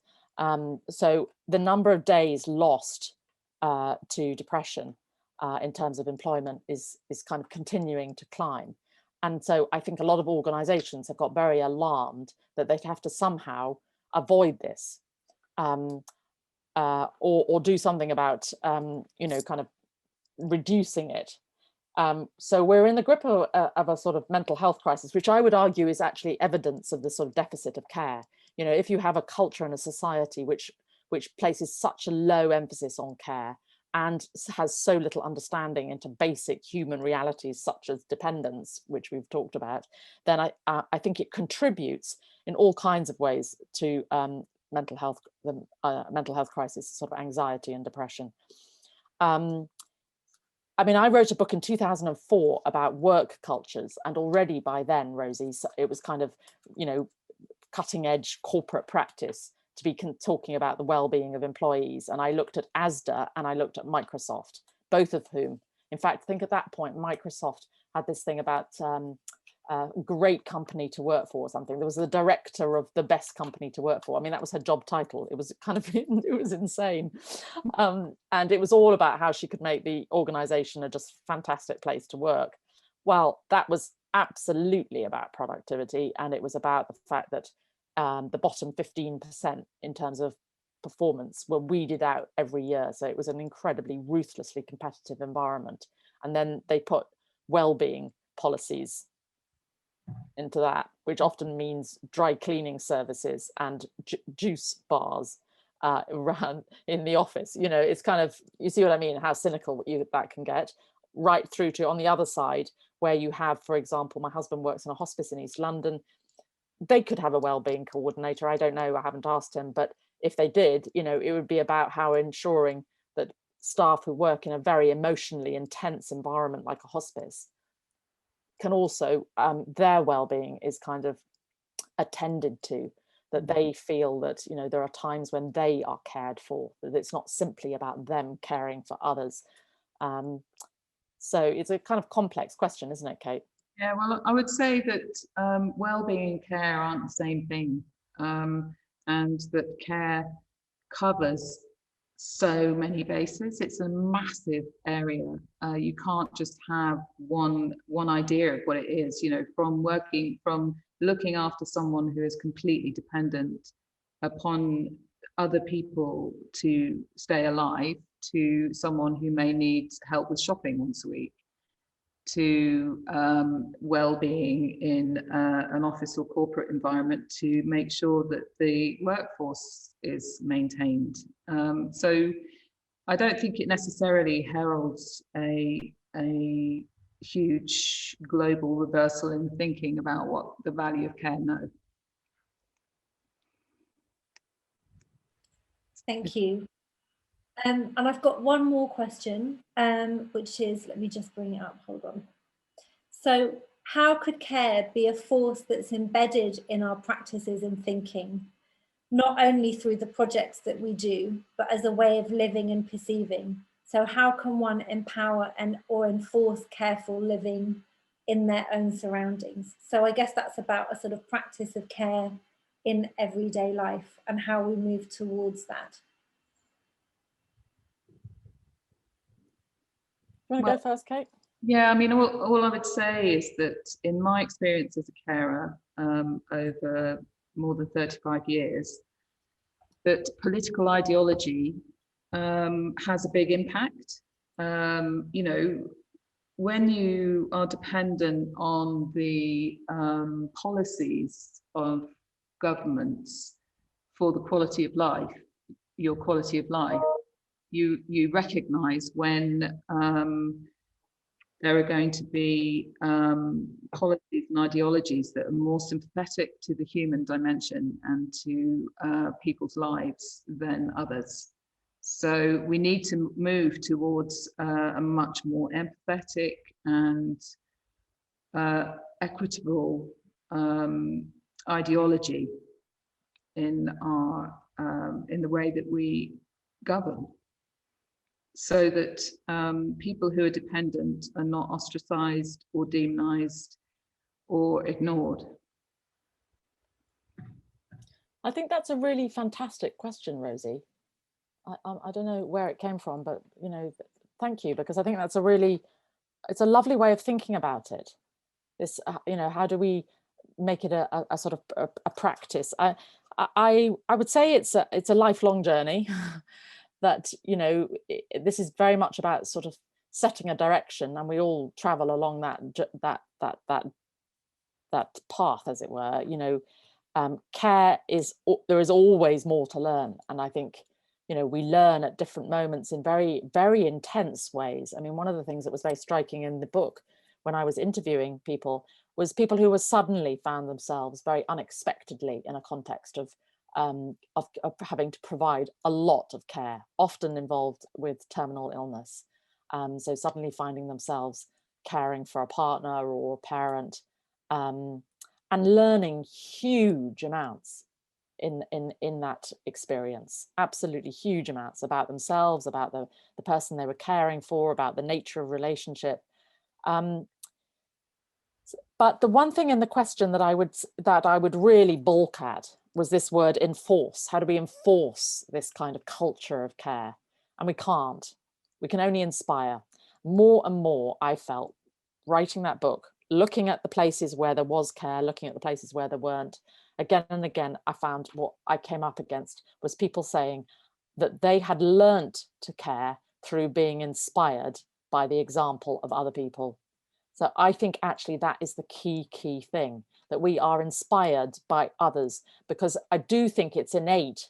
So the number of days lost to depression in terms of employment is kind of continuing to climb. And so I think a lot of organizations have got very alarmed that they'd have to somehow avoid this or do something about, you know, kind of reducing it. So we're in the grip of a sort of mental health crisis, which I would argue is actually evidence of the sort of deficit of care. You know, if you have a culture and a society which places such a low emphasis on care and has so little understanding into basic human realities such as dependence, which we've talked about, then I think it contributes in all kinds of ways to mental health crisis, sort of anxiety and depression. I mean, I wrote a book in 2004 about work cultures, and already by then, Rosie, it was kind of, you know, cutting edge corporate practice to be talking about the well-being of employees. And I looked at ASDA and I looked at Microsoft, both of whom, in fact, I think at that point, Microsoft had this thing about great company to work for or something. There was the director of the best company to work for. I mean, that was her job title. It was kind of, it was insane. And it was all about how she could make the organization a just fantastic place to work. Well, that was absolutely about productivity. And it was about the fact that the bottom 15% in terms of performance were weeded out every year. So it was an incredibly ruthlessly competitive environment. And then they put well-being policies into that, which often means dry cleaning services and juice bars around in the office. You know, it's kind of, you see what I mean, how cynical that can get, right through to on the other side, where you have, for example, my husband works in a hospice in East London. They could have a wellbeing coordinator. I don't know, I haven't asked him, but if they did, you know, it would be about how ensuring that staff who work in a very emotionally intense environment like a hospice can also, their well-being is kind of attended to, that they feel that, you know, there are times when they are cared for, that it's not simply about them caring for others. So it's a kind of complex question, isn't it, Kate? Yeah, well, I would say that well-being and care aren't the same thing, and that care covers so many bases. It's a massive area. You can't just have one idea of what it is, you know, from looking after someone who is completely dependent upon other people to stay alive, to someone who may need help with shopping once a week, to well-being in an office or corporate environment to make sure that the workforce is maintained. So I don't think it necessarily heralds a huge global reversal in thinking about what the value of care. No. Thank you. And I've got one more question, which is, let me just bring it up, hold on. So how could care be a force that's embedded in our practices and thinking, not only through the projects that we do, but as a way of living and perceiving? So how can one empower or enforce careful living in their own surroundings? So I guess that's about a sort of practice of care in everyday life and how we move towards that. You want to go first, Kate? Yeah, I mean, all I would say is that in my experience as a carer over more than 35 years, that political ideology has a big impact. You know, when you are dependent on the policies of governments for the quality of life, your quality of life, you recognize when there are going to be policies and ideologies that are more sympathetic to the human dimension and to people's lives than others. So we need to move towards a much more empathetic and equitable ideology in the way that we govern, so that people who are dependent are not ostracized or demonized or ignored. I think that's a really fantastic question, Rosie. I don't know where it came from, but you know, thank you, because I think that's it's a lovely way of thinking about it. This, you know, how do we make it a sort of a practice? I would say it's a lifelong journey. That, you know, this is very much about sort of setting a direction, and we all travel along that path, as it were. You know, care there is always more to learn, and I think, you know, we learn at different moments in very, very intense ways. I mean, one of the things that was very striking in the book when I was interviewing people was people who were suddenly found themselves very unexpectedly in a context of having to provide a lot of care, often involved with terminal illness. So suddenly finding themselves caring for a partner or a parent, and learning huge amounts in that experience, absolutely huge amounts about themselves, about the person they were caring for, about the nature of relationship. But the one thing in the question that I would really balk at was this word enforce. How do we enforce this kind of culture of care? And we can't. We can only inspire. More and more, I felt, writing that book, looking at the places where there was care, looking at the places where there weren't, again and again, I found what I came up against was people saying that they had learnt to care through being inspired by the example of other people. So I think actually that is the key thing, that we are inspired by others, because I do think it's innate,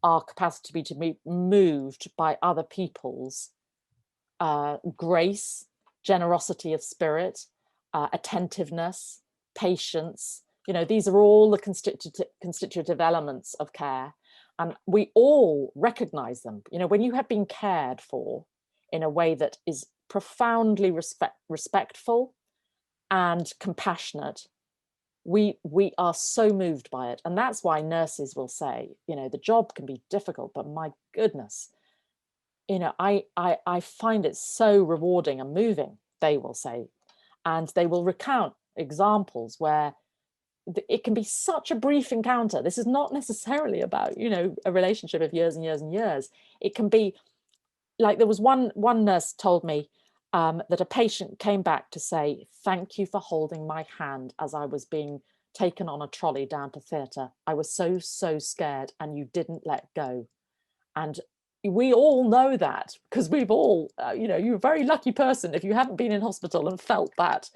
our capacity to be moved by other people's grace, generosity of spirit, attentiveness, patience. You know, these are all the constitutive elements of care, and we all recognize them. You know, when you have been cared for in a way that is profoundly respectful and compassionate, we are so moved by it. And that's why nurses will say, you know, the job can be difficult, but my goodness, you know, I find it so rewarding and moving, they will say. And they will recount examples where it can be such a brief encounter. This is not necessarily about, you know, a relationship of years and years and years. It can be like, there was one nurse told me that a patient came back to say, thank you for holding my hand as I was being taken on a trolley down to theatre. I was so scared and you didn't let go. And we all know that, because we've all, you know, you're a very lucky person if you haven't been in hospital and felt that,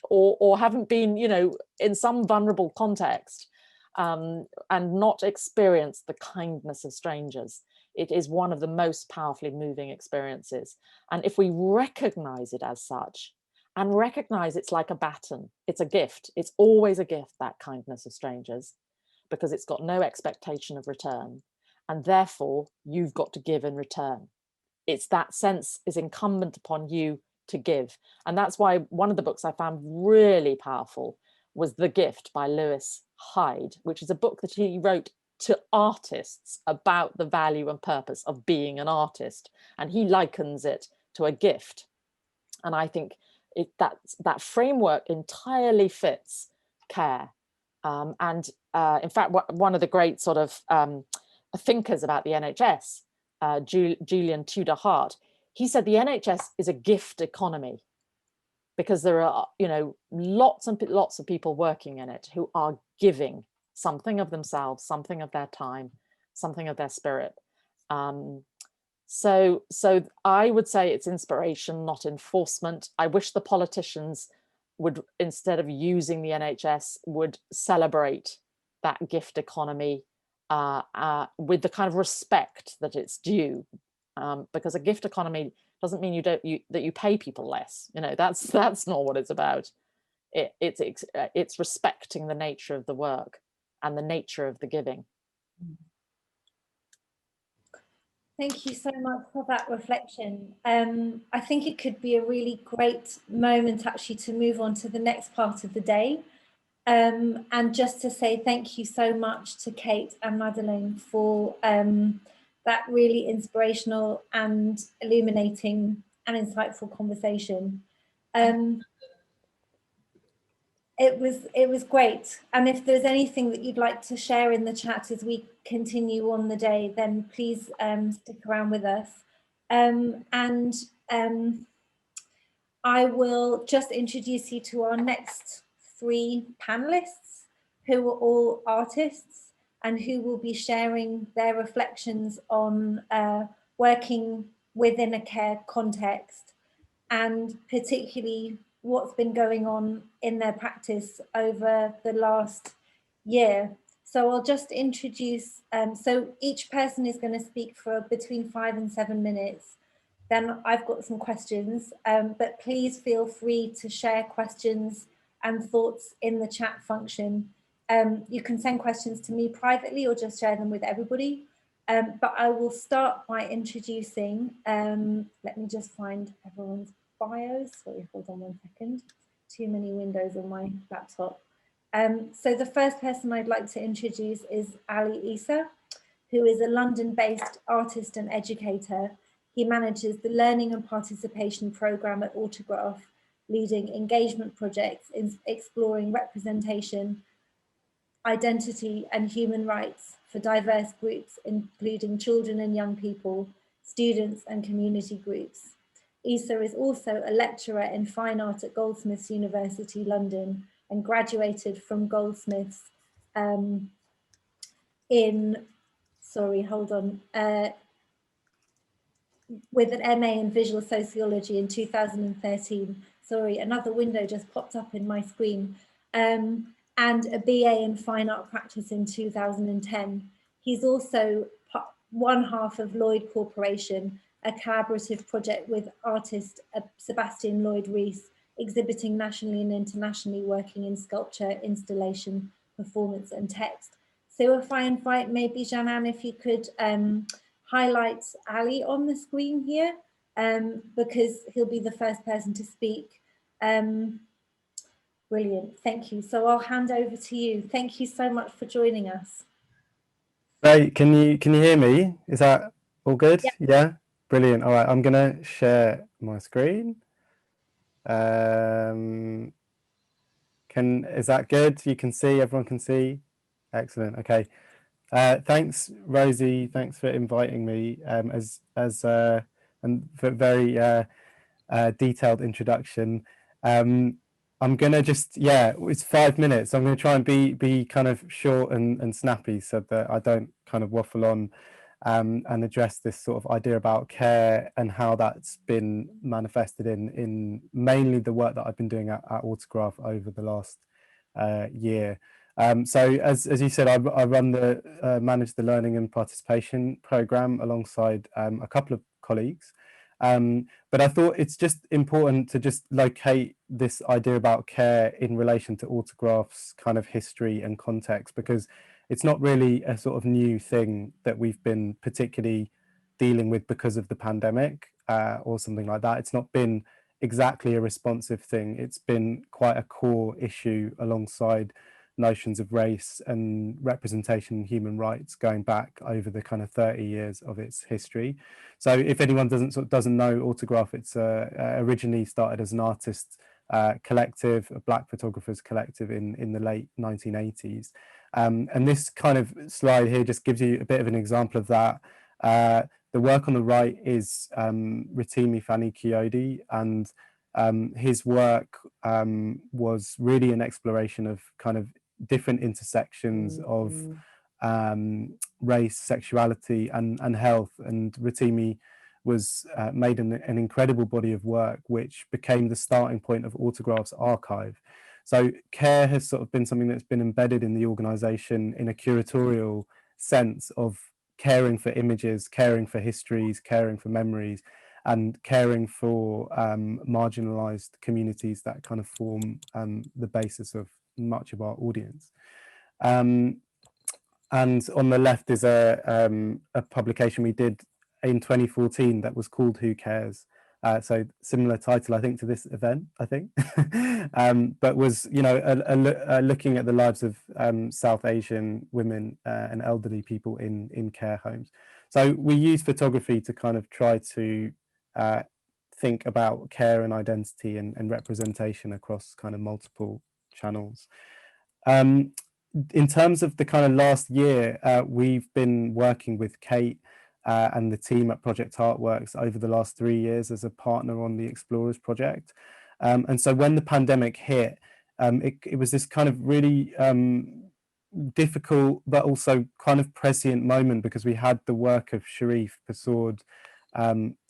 or haven't been, you know, in some vulnerable context and not experienced the kindness of strangers. It is one of the most powerfully moving experiences. And if we recognize it as such, and recognize it's like a baton, it's a gift, it's always a gift, that kindness of strangers, because it's got no expectation of return. And therefore, you've got to give in return. It's that sense is incumbent upon you to give. And that's why one of the books I found really powerful was The Gift by Lewis Hyde, which is a book that he wrote to artists about the value and purpose of being an artist. And he likens it to a gift. And I think that framework entirely fits care. In fact, one of the great sort of thinkers about the NHS, Julian Tudor Hart, he said the NHS is a gift economy, because there are, you know, lots and lots of people working in it who are giving something of themselves, something of their time, something of their spirit. So I would say it's inspiration, not enforcement. I wish the politicians would, instead of using the NHS, would celebrate that gift economy with the kind of respect that it's due, because a gift economy doesn't mean that you pay people less. You know, that's not what it's about. It's respecting the nature of the work and the nature of the giving. Thank you so much for that reflection. I think it could be a really great moment actually to move on to the next part of the day. And just to say thank you so much to Kate and Madeleine for that really inspirational and illuminating and insightful conversation. It was great. And if there's anything that you'd like to share in the chat as we continue on the day, then please stick around with us. I will just introduce you to our next 3 panelists, who are all artists and who will be sharing their reflections on working within a care context, and particularly what's been going on in their practice over the last year. So I'll just introduce, so each person is going to speak for between 5 and 7 minutes. Then I've got some questions, but please feel free to share questions and thoughts in the chat function. You can send questions to me privately or just share them with everybody. But I will start by introducing, let me just find everyone's bios. Sorry, hold on 1 second. Too many windows on my laptop. So the first person I'd like to introduce is Ali Eisa, who is a London-based artist and educator. He manages the Learning and Participation Programme at Autograph, leading engagement projects in exploring representation, identity and human rights for diverse groups, including children and young people, students and community groups. Eisa is also a lecturer in fine art at Goldsmiths University, London, and graduated from Goldsmiths with an MA in visual sociology in 2013. Sorry, another window just popped up in my screen. And a BA in fine art practice in 2010. He's also one half of Lloyd Corporation, a collaborative project with artist Sebastian Lloyd Rees, exhibiting nationally and internationally, working in sculpture, installation, performance and text. So if I invite maybe Janan, if you could highlight Ali on the screen here, because he'll be the first person to speak. Brilliant, thank you. So I'll hand over to you. Thank you so much for joining us. Great, can you hear me? Is that all good? Yeah. Yeah? Brilliant. All right, I'm gonna share my screen. Is that good? You can see, everyone can see? Excellent, okay. Thanks, Rosie, thanks for inviting me and for a very detailed introduction. I'm gonna just, it's 5 minutes. I'm gonna try and be kind of short and snappy so that I don't kind of waffle on and address this sort of idea about care and how that's been manifested in mainly the work that I've been doing at Autograph over the last year. So as you said, I manage the Learning and Participation Programme alongside a couple of colleagues. But I thought it's just important to just locate this idea about care in relation to Autograph's kind of history and context, because it's not really a sort of new thing that we've been particularly dealing with because of the pandemic or something like that. It's not been exactly a responsive thing. It's been quite a core issue alongside notions of race and representation and human rights going back over the kind of 30 years of its history. So if anyone doesn't know Autograph, it's originally started as an artist collective, a Black photographers collective in the late 1980s. And this kind of slide here just gives you a bit of an example of that. The work on the right is Rotimi Fani-Kayode, and his work was really an exploration of kind of different intersections of race, sexuality and health. And Rotimi was made an incredible body of work which became the starting point of Autograph's archive. So care has sort of been something that's been embedded in the organisation in a curatorial sense of caring for images, caring for histories, caring for memories. and caring for marginalised communities that kind of form the basis of much of our audience. And on the left is a publication we did in 2014 that was called Who Cares? So similar title, I think, to this event, I think, but was, you know, looking at the lives of South Asian women and elderly people in care homes. So we use photography to kind of try to think about care and identity and representation across kind of multiple channels. In terms of the kind of last year, we've been working with Kate and the team at Project Art Works over the last 3 years as a partner on the Explorers project. And so when the pandemic hit, it was this kind of really difficult but also kind of prescient moment, because we had the work of Sharif Persaud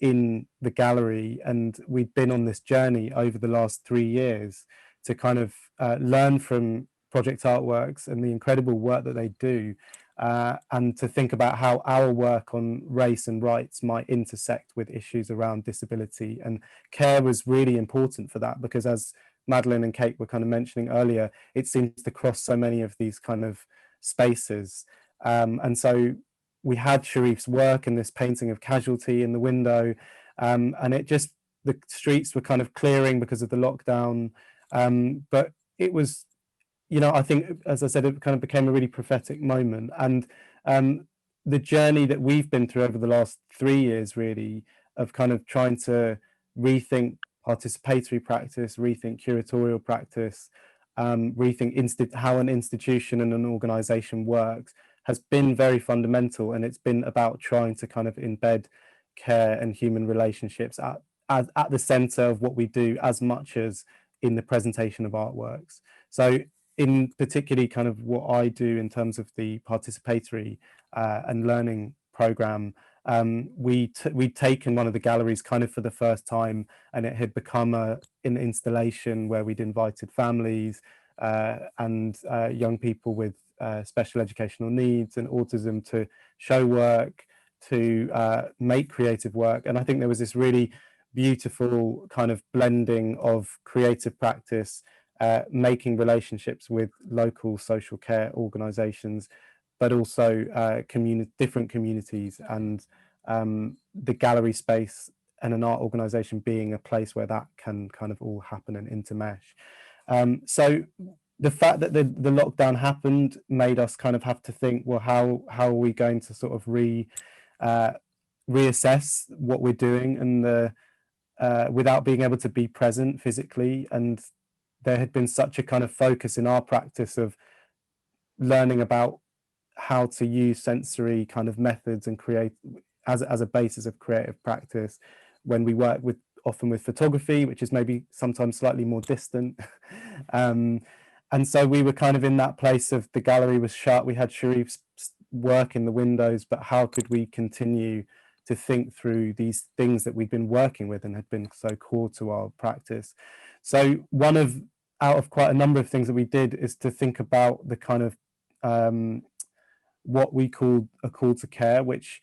in the gallery, and we'd been on this journey over the last 3 years to kind of learn from Project Art Works and the incredible work that they do, and to think about how our work on race and rights might intersect with issues around disability. And care was really important for that, because as Madeline and Kate were kind of mentioning earlier, it seems to cross so many of these kind of spaces. And so we had Sharif's work and this painting of Casualty in the window, and it just, the streets were kind of clearing because of the lockdown, but it was, you know, I think, as I said, it kind of became a really prophetic moment. And the journey that we've been through over the last 3 years, really, of kind of trying to rethink participatory practice, rethink curatorial practice, rethink how an institution and an organization works, has been very fundamental. And it's been about trying to kind of embed care and human relationships at the center of what we do, as much as in the presentation of artworks. So in particularly kind of what I do in terms of the participatory and learning program, we'd taken one of the galleries kind of for the first time, and it had become an installation where we'd invited families and young people with special educational needs and autism to show work, to make creative work. And I think there was this really beautiful kind of blending of creative practice, making relationships with local social care organizations, but also different communities, and the gallery space and an art organization being a place where that can kind of all happen and intermesh. So the fact that the lockdown happened made us kind of have to think, well, how are we going to sort of reassess what we're doing, and without being able to be present physically. And there had been such a kind of focus in our practice of learning about how to use sensory kind of methods and create as a basis of creative practice, when we work with often with photography, which is maybe sometimes slightly more distant. And so we were kind of in that place of, the gallery was shut, we had Sharif's work in the windows, but how could we continue to think through these things that we'd been working with and had been so core to our practice? So out of quite a number of things that we did is to think about the kind of what we called a call to care, which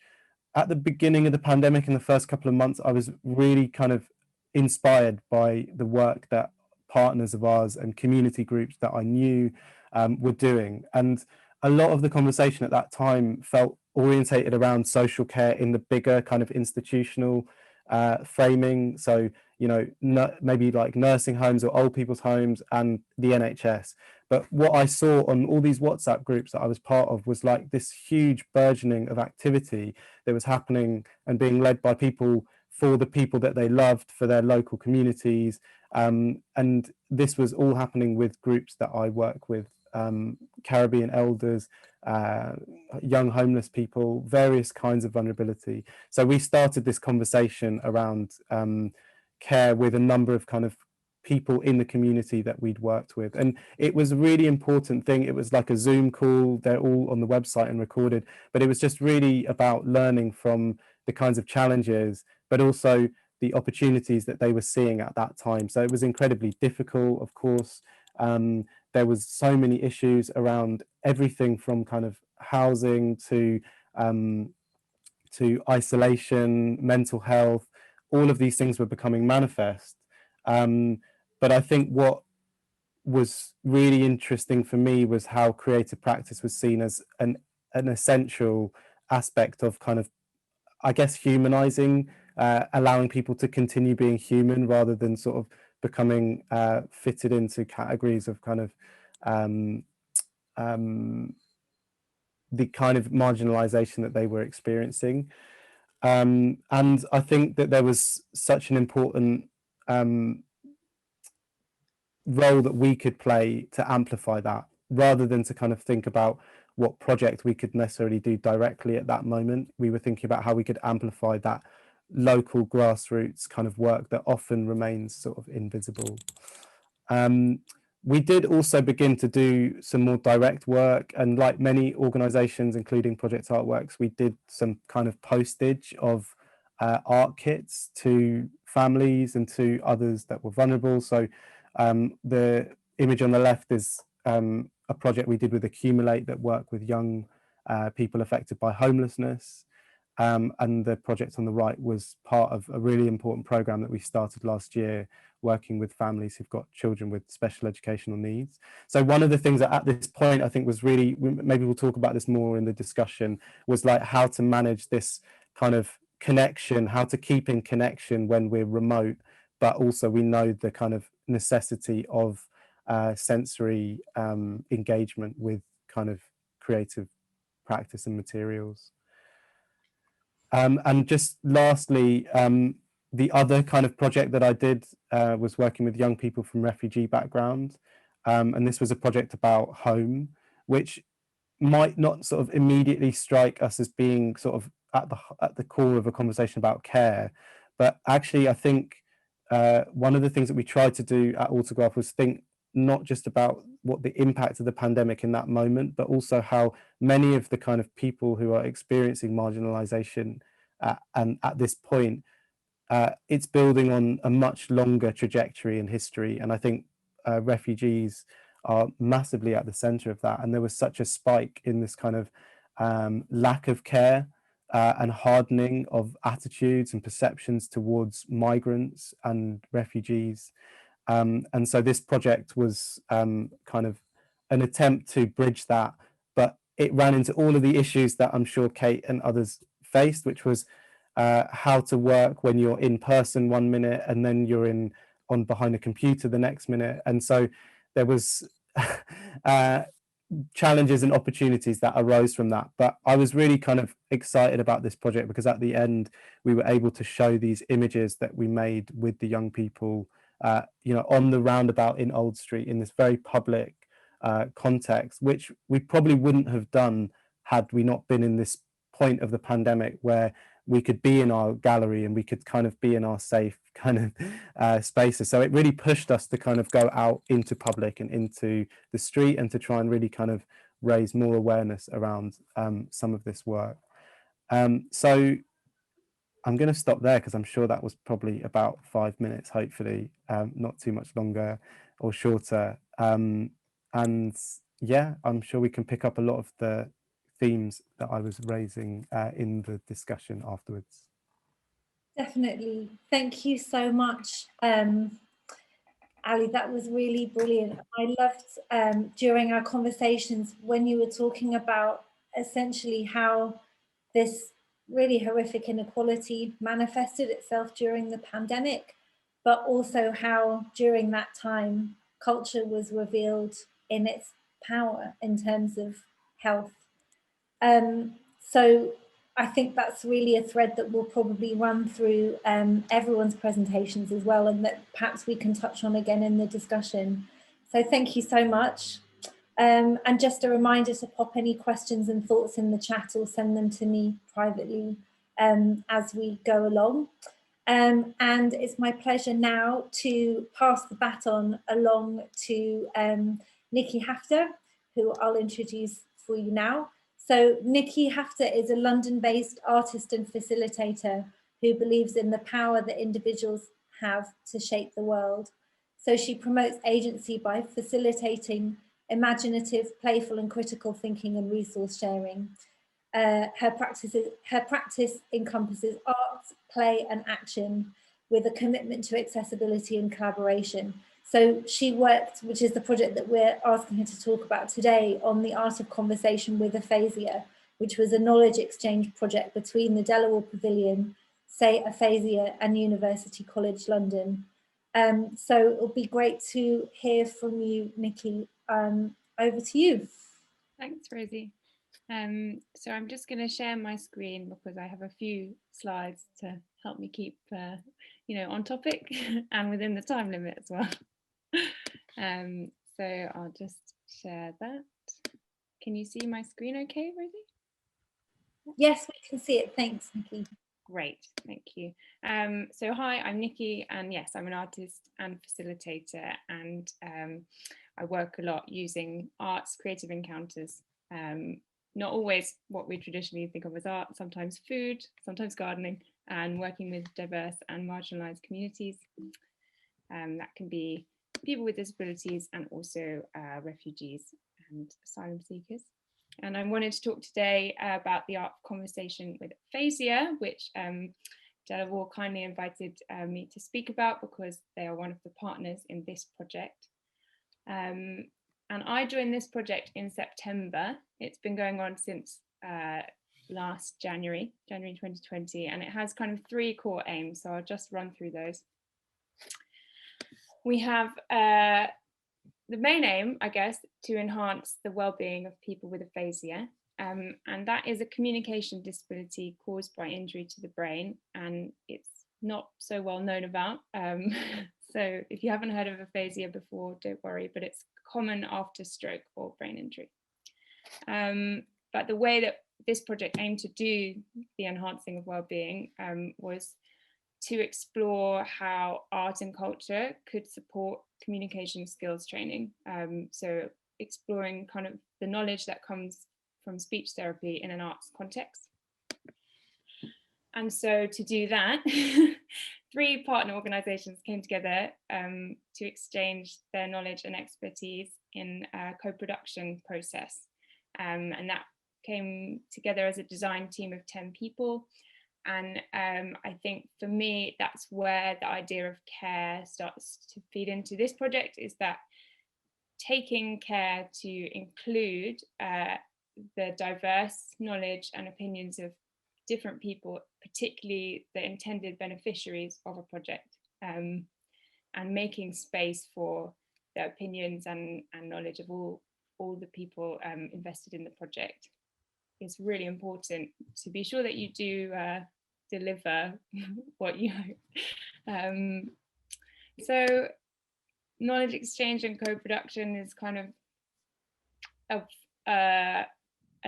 at the beginning of the pandemic, in the first couple of months, I was really kind of inspired by the work that partners of ours and community groups that I knew were doing. And a lot of the conversation at that time felt orientated around social care in the bigger kind of institutional framing. So, you know, maybe like nursing homes or old people's homes and the NHS. But what I saw on all these WhatsApp groups that I was part of was like this huge burgeoning of activity that was happening and being led by people for the people that they loved, for their local communities. And this was all happening with groups that I work with, Caribbean elders, young homeless people, various kinds of vulnerability. So we started this conversation around care with a number of kind of people in the community that we'd worked with. And it was a really important thing. It was like a Zoom call. They're all on the website and recorded, but it was just really about learning from the kinds of challenges, but also the opportunities that they were seeing at that time. So it was incredibly difficult, of course. There was so many issues around everything from kind of housing to isolation, mental health, all of these things were becoming manifest. But I think what was really interesting for me was how creative practice was seen as an essential aspect of kind of, I guess, humanizing, allowing people to continue being human rather than sort of becoming fitted into categories of kind of the kind of marginalization that they were experiencing. And I think that there was such an important role that we could play to amplify that, rather than to kind of think about what project we could necessarily do directly at that moment. We were thinking about how we could amplify that local grassroots kind of work that often remains sort of invisible. We did also begin to do some more direct work, and like many organizations, including Project Art Works, we did some kind of postage of art kits to families and to others that were vulnerable. So the image on the left is a project we did with Ukuleles that worked with young people affected by homelessness. And the project on the right was part of a really important program that we started last year, working with families who've got children with special educational needs. So one of the things that at this point I think was really, maybe we'll talk about this more in the discussion, was like how to manage this kind of connection, how to keep in connection when we're remote, but also we know the kind of necessity of sensory engagement with kind of creative practice and materials. And just lastly, the other kind of project that I did was working with young people from refugee backgrounds. And this was a project about home, which might not sort of immediately strike us as being sort of at the core of a conversation about care. But actually, I think one of the things that we tried to do at Autograph was think not just about what the impact of the pandemic in that moment, but also how many of the kind of people who are experiencing marginalization and at this point, it's building on a much longer trajectory in history. And I think refugees are massively at the center of that. And there was such a spike in this kind of lack of care and hardening of attitudes and perceptions towards migrants and refugees. And so this project was kind of an attempt to bridge that, but it ran into all of the issues that I'm sure Kate and others faced, which was how to work when you're in person 1 minute and then you're on behind a computer the next minute. And so there was challenges and opportunities that arose from that. But I was really kind of excited about this project because at the end we were able to show these images that we made with the young people, you know, on the roundabout in Old Street in this very public context, which we probably wouldn't have done had we not been in this point of the pandemic where we could be in our gallery and we could kind of be in our safe kind of spaces. So it really pushed us to kind of go out into public and into the street and to try and really kind of raise more awareness around some of this work. So I'm going to stop there because I'm sure that was probably about 5 minutes, hopefully, not too much longer or shorter. And yeah, I'm sure we can pick up a lot of the themes that I was raising in the discussion afterwards. Definitely. Thank you so much, Ali. That was really brilliant. I loved during our conversations when you were talking about essentially how this really horrific inequality manifested itself during the pandemic, but also how during that time culture was revealed in its power in terms of health. So I think that's really a thread that will probably run through everyone's presentations as well, and that perhaps we can touch on again in the discussion. So thank you so much. And just a reminder to pop any questions and thoughts in the chat or send them to me privately as we go along. And it's my pleasure now to pass the baton along to Nikki Hafter, who I'll introduce for you now. So Nikki Hafter is a London-based artist and facilitator who believes in the power that individuals have to shape the world. So she promotes agency by facilitating imaginative, playful and critical thinking and resource sharing. Her practice encompasses art, play and action with a commitment to accessibility and collaboration. So she worked, which is the project that we're asking her to talk about today, on the art of conversation with aphasia, which was a knowledge exchange project between the Delaware Pavilion, say Aphasia and University College London. So it'll be great to hear from you, Nikki. Over to you. Thanks, Rosie. So I'm just going to share my screen because I have a few slides to help me keep, on topic and within the time limit as well. So I'll just share that. Can you see my screen okay, Rosie? Yes, we can see it. Thanks, Nikki. Great, thank you. So hi, I'm Nikki, and yes, I'm an artist and facilitator, and I work a lot using arts, creative encounters. Not always what we traditionally think of as art, sometimes food, sometimes gardening, and working with diverse and marginalised communities. That can be people with disabilities and also refugees and asylum seekers. And I wanted to talk today about the art of conversation with aphasia, which Delaware kindly invited me to speak about because they are one of the partners in this project. And I joined this project in September. It's been going on since last January 2020, and it has kind of 3 core aims. So I'll just run through those. We have the main aim, I guess, to enhance the well-being of people with aphasia. And that is a communication disability caused by injury to the brain, and it's not so well known about. So if you haven't heard of aphasia before, don't worry, but it's common after stroke or brain injury. But the way that this project aimed to do the enhancing of well-being was to explore how art and culture could support communication skills training. So exploring kind of the knowledge that comes from speech therapy in an arts context. And so to do that, 3 partner organisations came together to exchange their knowledge and expertise in a co-production process. And that came together as a design team of 10 people. And I think for me, that's where the idea of care starts to feed into this project, is that taking care to include the diverse knowledge and opinions of different people, particularly the intended beneficiaries of a project, and making space for the opinions and knowledge of all the people invested in the project is really important to be sure that you do deliver what you hope. So knowledge exchange and co-production is kind of a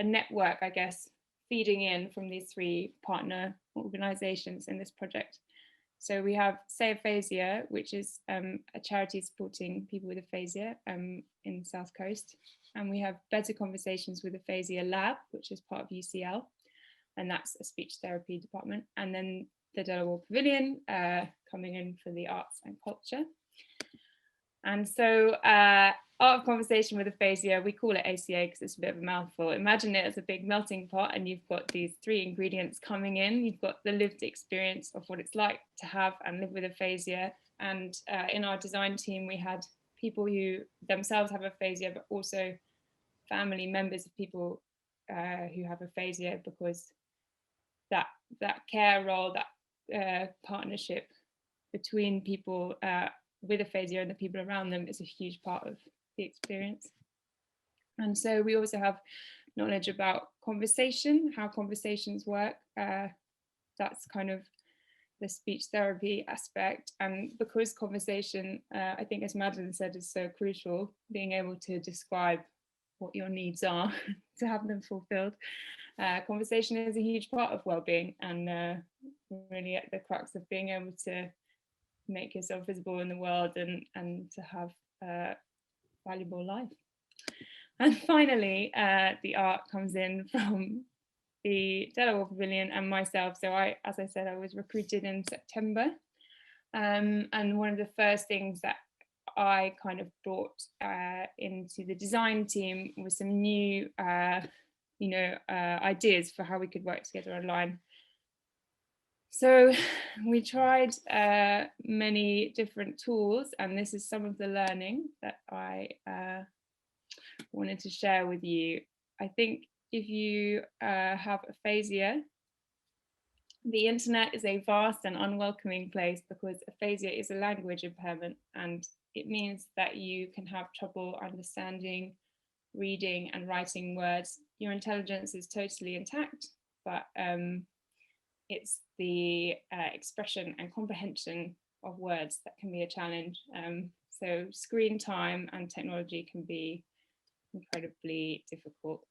network, I guess, feeding in from these 3 partner organisations in this project. So we have Say Aphasia, which is a charity supporting people with aphasia in the South Coast. And we have Better Conversations with Aphasia Lab, which is part of UCL, and that's a speech therapy department. And then the Delaware Pavilion coming in for the arts and culture. And so Art of Conversation with Aphasia, we call it ACA because it's a bit of a mouthful. Imagine it as a big melting pot, and you've got these 3 ingredients coming in. You've got the lived experience of what it's like to have and live with aphasia. And in our design team, we had people who themselves have aphasia, but also family members of people who have aphasia, because that care role, that partnership between people with aphasia and the people around them is a huge part of the experience. And so we also have knowledge about conversation, how conversations work. That's kind of the speech therapy aspect. And because conversation, I think, as Madeline said, is so crucial, being able to describe what your needs are to have them fulfilled. Conversation is a huge part of well-being, and really at the crux of being able to make yourself visible in the world and to have a valuable life. And finally, the art comes in from the Delaware Pavilion and myself. So as I said, I was recruited in September. And one of the first things that I kind of brought into the design team was some new ideas for how we could work together online. So we tried many different tools, and this is some of the learning that I wanted to share with you. I think if you have aphasia, the internet is a vast and unwelcoming place, because aphasia is a language impairment, and it means that you can have trouble understanding, reading and writing words. Your intelligence is totally intact, but it's the expression and comprehension of words that can be a challenge. So screen time and technology can be incredibly difficult.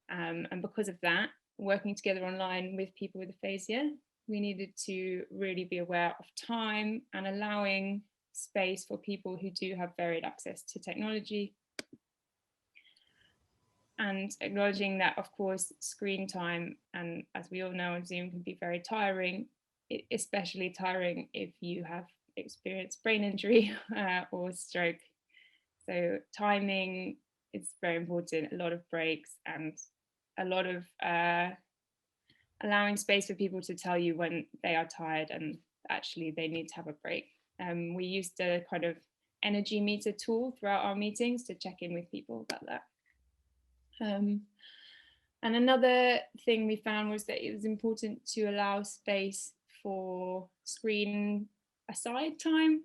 And because of that, working together online with people with aphasia, we needed to really be aware of time and allowing space for people who do have varied access to technology. And acknowledging that, of course, screen time, and as we all know on Zoom, can be very tiring, especially tiring if you have experienced brain injury or stroke. So timing is very important, a lot of breaks, and a lot of allowing space for people to tell you when they are tired and actually they need to have a break. We used a kind of energy meter tool throughout our meetings to check in with people about that. And another thing we found was that it was important to allow space for screen aside time.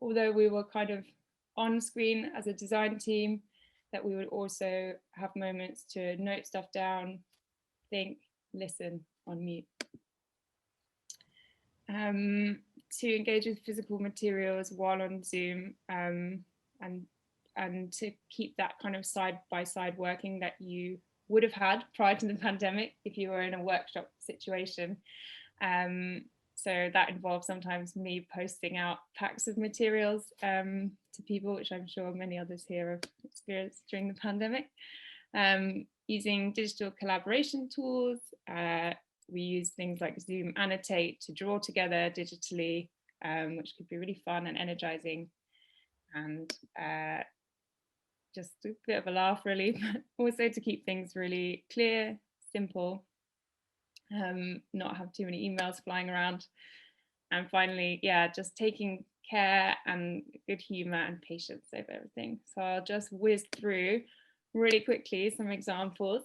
Although we were kind of on screen as a design team, that we would also have moments to note stuff down, think, listen on mute. To engage with physical materials while on Zoom, and to keep that kind of side-by-side working that you would have had prior to the pandemic if you were in a workshop situation. So that involves sometimes me posting out packs of materials to people, which I'm sure many others here have experienced during the pandemic. Using digital collaboration tools, we use things like Zoom Annotate to draw together digitally, which could be really fun and energizing, and just a bit of a laugh really, but also to keep things really clear, simple, not have too many emails flying around. And finally, yeah, just taking care and good humor and patience over everything. So I'll just whiz through really quickly some examples.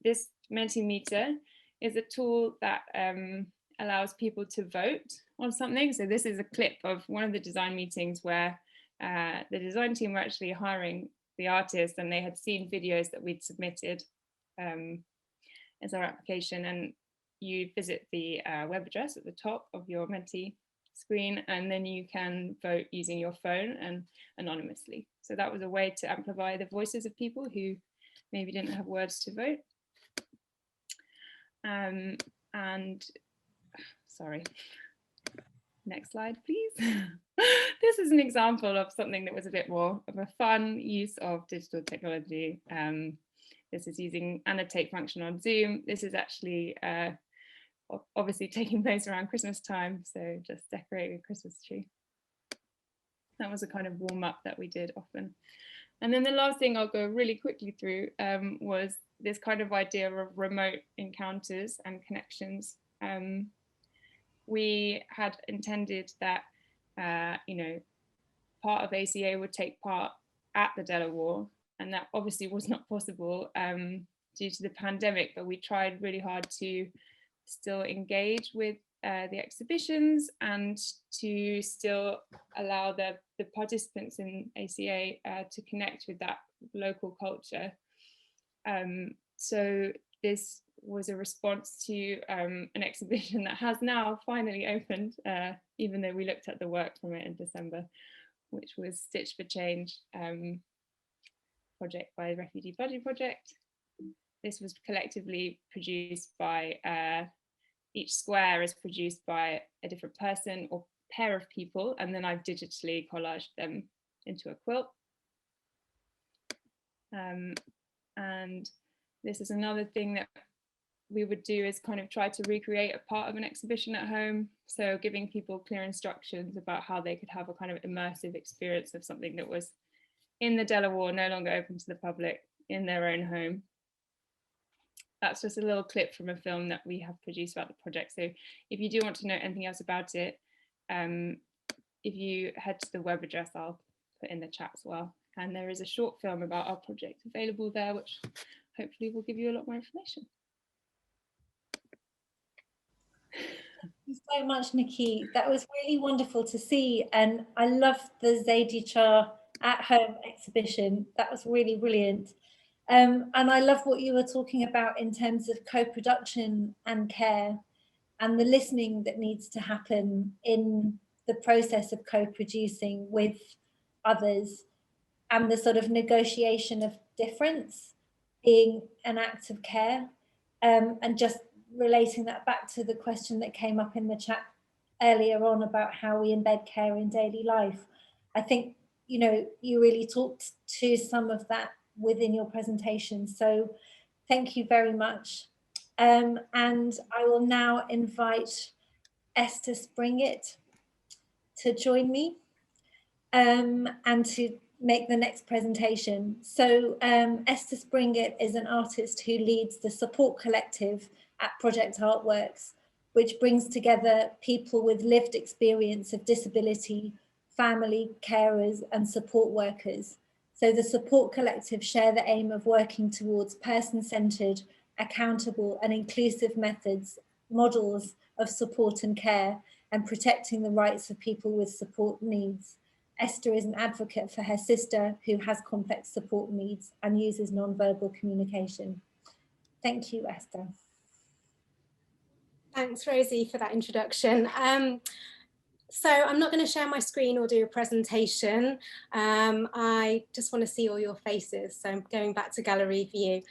This Mentimeter is a tool that allows people to vote on something. So this is a clip of one of the design meetings where the design team were actually hiring the artist, and they had seen videos that we'd submitted as our application, and you visit the web address at the top of your Menti screen, and then you can vote using your phone and anonymously. So that was a way to amplify the voices of people who maybe didn't have words to vote. And sorry, next slide, please. This is an example of something that was a bit more of a fun use of digital technology. This is using Annotate function on Zoom. This is actually obviously taking place around Christmas time, so just decorating a Christmas tree. That was a kind of warm up that we did often. And then the last thing I'll go really quickly through was this kind of idea of remote encounters and connections. We had intended that part of ACA would take part at the Delaware, and that obviously was not possible due to the pandemic, but we tried really hard to still engage with the exhibitions and to still allow the participants in ACA to connect with that local culture. So this was a response to an exhibition that has now finally opened, even though we looked at the work from it in December, which was Stitch for Change, project by the Refugee Budgie Project. This was collectively produced by, each square is produced by a different person or pair of people, and then I've digitally collaged them into a quilt. And this is another thing that we would do, is kind of try to recreate a part of an exhibition at home. So giving people clear instructions about how they could have a kind of immersive experience of something that was in the Delaware, no longer open to the public, in their own home. that's just a little clip from a film that we have produced about the project. So if you do want to know anything else about it, if you head to the web address, I'll put in the chat as well. And there is a short film about our project available there, which hopefully will give you a lot more information. Thank you so much, Nikki. That was really wonderful to see. And I love the Zaydichar at home exhibition. That was really brilliant. And I love what you were talking about in terms of co-production and care and the listening that needs to happen in the process of co-producing with others, and the sort of negotiation of difference being an act of care, and just relating that back to the question that came up in the chat earlier on about how we embed care in daily life. I think, you know, you really talked to some of that within your presentation. So thank you very much. And I will now invite Esther Springett to join me and to make the next presentation. So Esther Springett is an artist who leads the support collective at Project Art Works, which brings together people with lived experience of disability, family, carers, and support workers. So the support collective share the aim of working towards person-centered, accountable and inclusive methods, models of support and care, and protecting the rights of people with support needs. Esther is an advocate for her sister who has complex support needs and uses non-verbal communication. Thank you, Esther. Thanks, Rosie, for that introduction. So I'm not going to share my screen or do a presentation. I just want to see all your faces. So I'm going back to gallery view.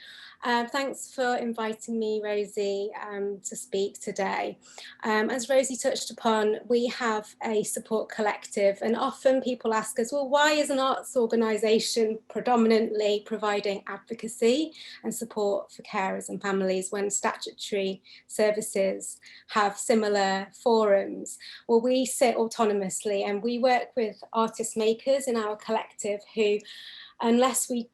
Thanks for inviting me, Rosie, to speak today. As Rosie touched upon, we have a support collective, and often people ask us, well, why is an arts organisation predominantly providing advocacy and support for carers and families when statutory services have similar forums? Well, we sit autonomously and we work with artist makers in our collective who, unless we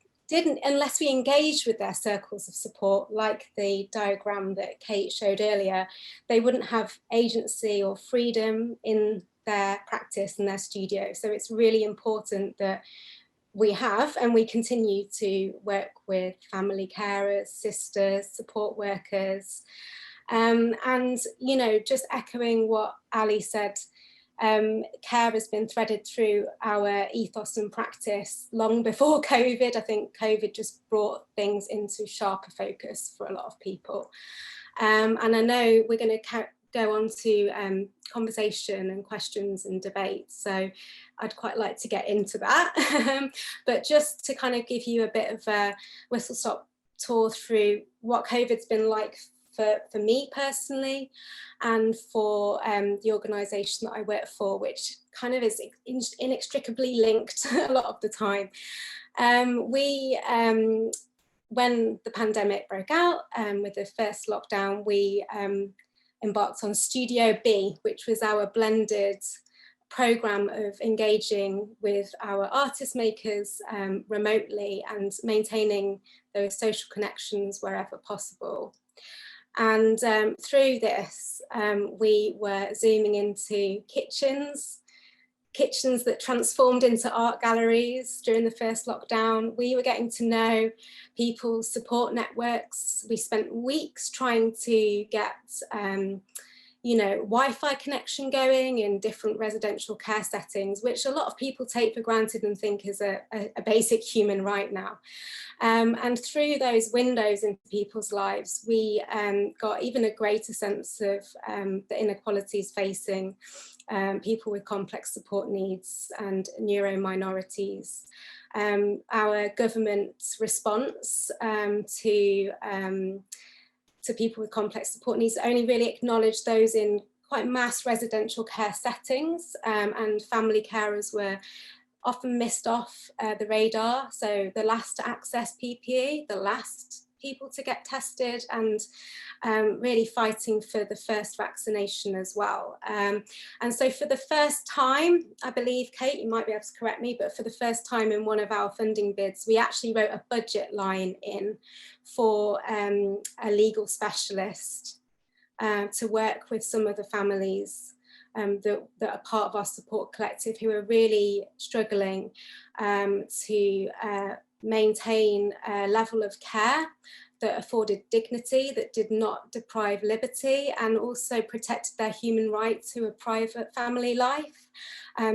engaged with their circles of support, like the diagram that Kate showed earlier, they wouldn't have agency or freedom in their practice and their studio. So it's really important that we have and we continue to work with family carers, sisters, support workers. And, you know, just echoing what Ali said, care has been threaded through our ethos and practice long before COVID. I think COVID just brought things into sharper focus for a lot of people. And I know we're going to go on to conversation and questions and debates. So I'd quite like to get into that. But just to kind of give you a bit of a whistle-stop tour through what COVID's been like for me personally, and for the organisation that I work for, which kind of is inextricably linked a lot of the time. When the pandemic broke out with the first lockdown, we embarked on Studio B, which was our blended programme of engaging with our artist makers remotely and maintaining those social connections wherever possible. And through this, we were zooming into kitchens that transformed into art galleries during the first lockdown. We were getting to know people's support networks. We spent weeks trying to get you know, Wi-Fi connection going in different residential care settings, which a lot of people take for granted and think is a basic human right now. And through those windows into people's lives, we got even a greater sense of the inequalities facing people with complex support needs and neuro minorities. Our government's response to people with complex support needs only really acknowledged those in quite mass residential care settings, and family carers were often missed off the radar. So the last to access PPE, the last people to get tested, and really fighting for the first vaccination as well. And so for the first time, I believe, Kate, you might be able to correct me, but for the first time in one of our funding bids, we actually wrote a budget line in for a legal specialist to work with some of the families that are part of our support collective, who are really struggling to maintain a level of care that afforded dignity, that did not deprive liberty, and also protected their human right to a private family life.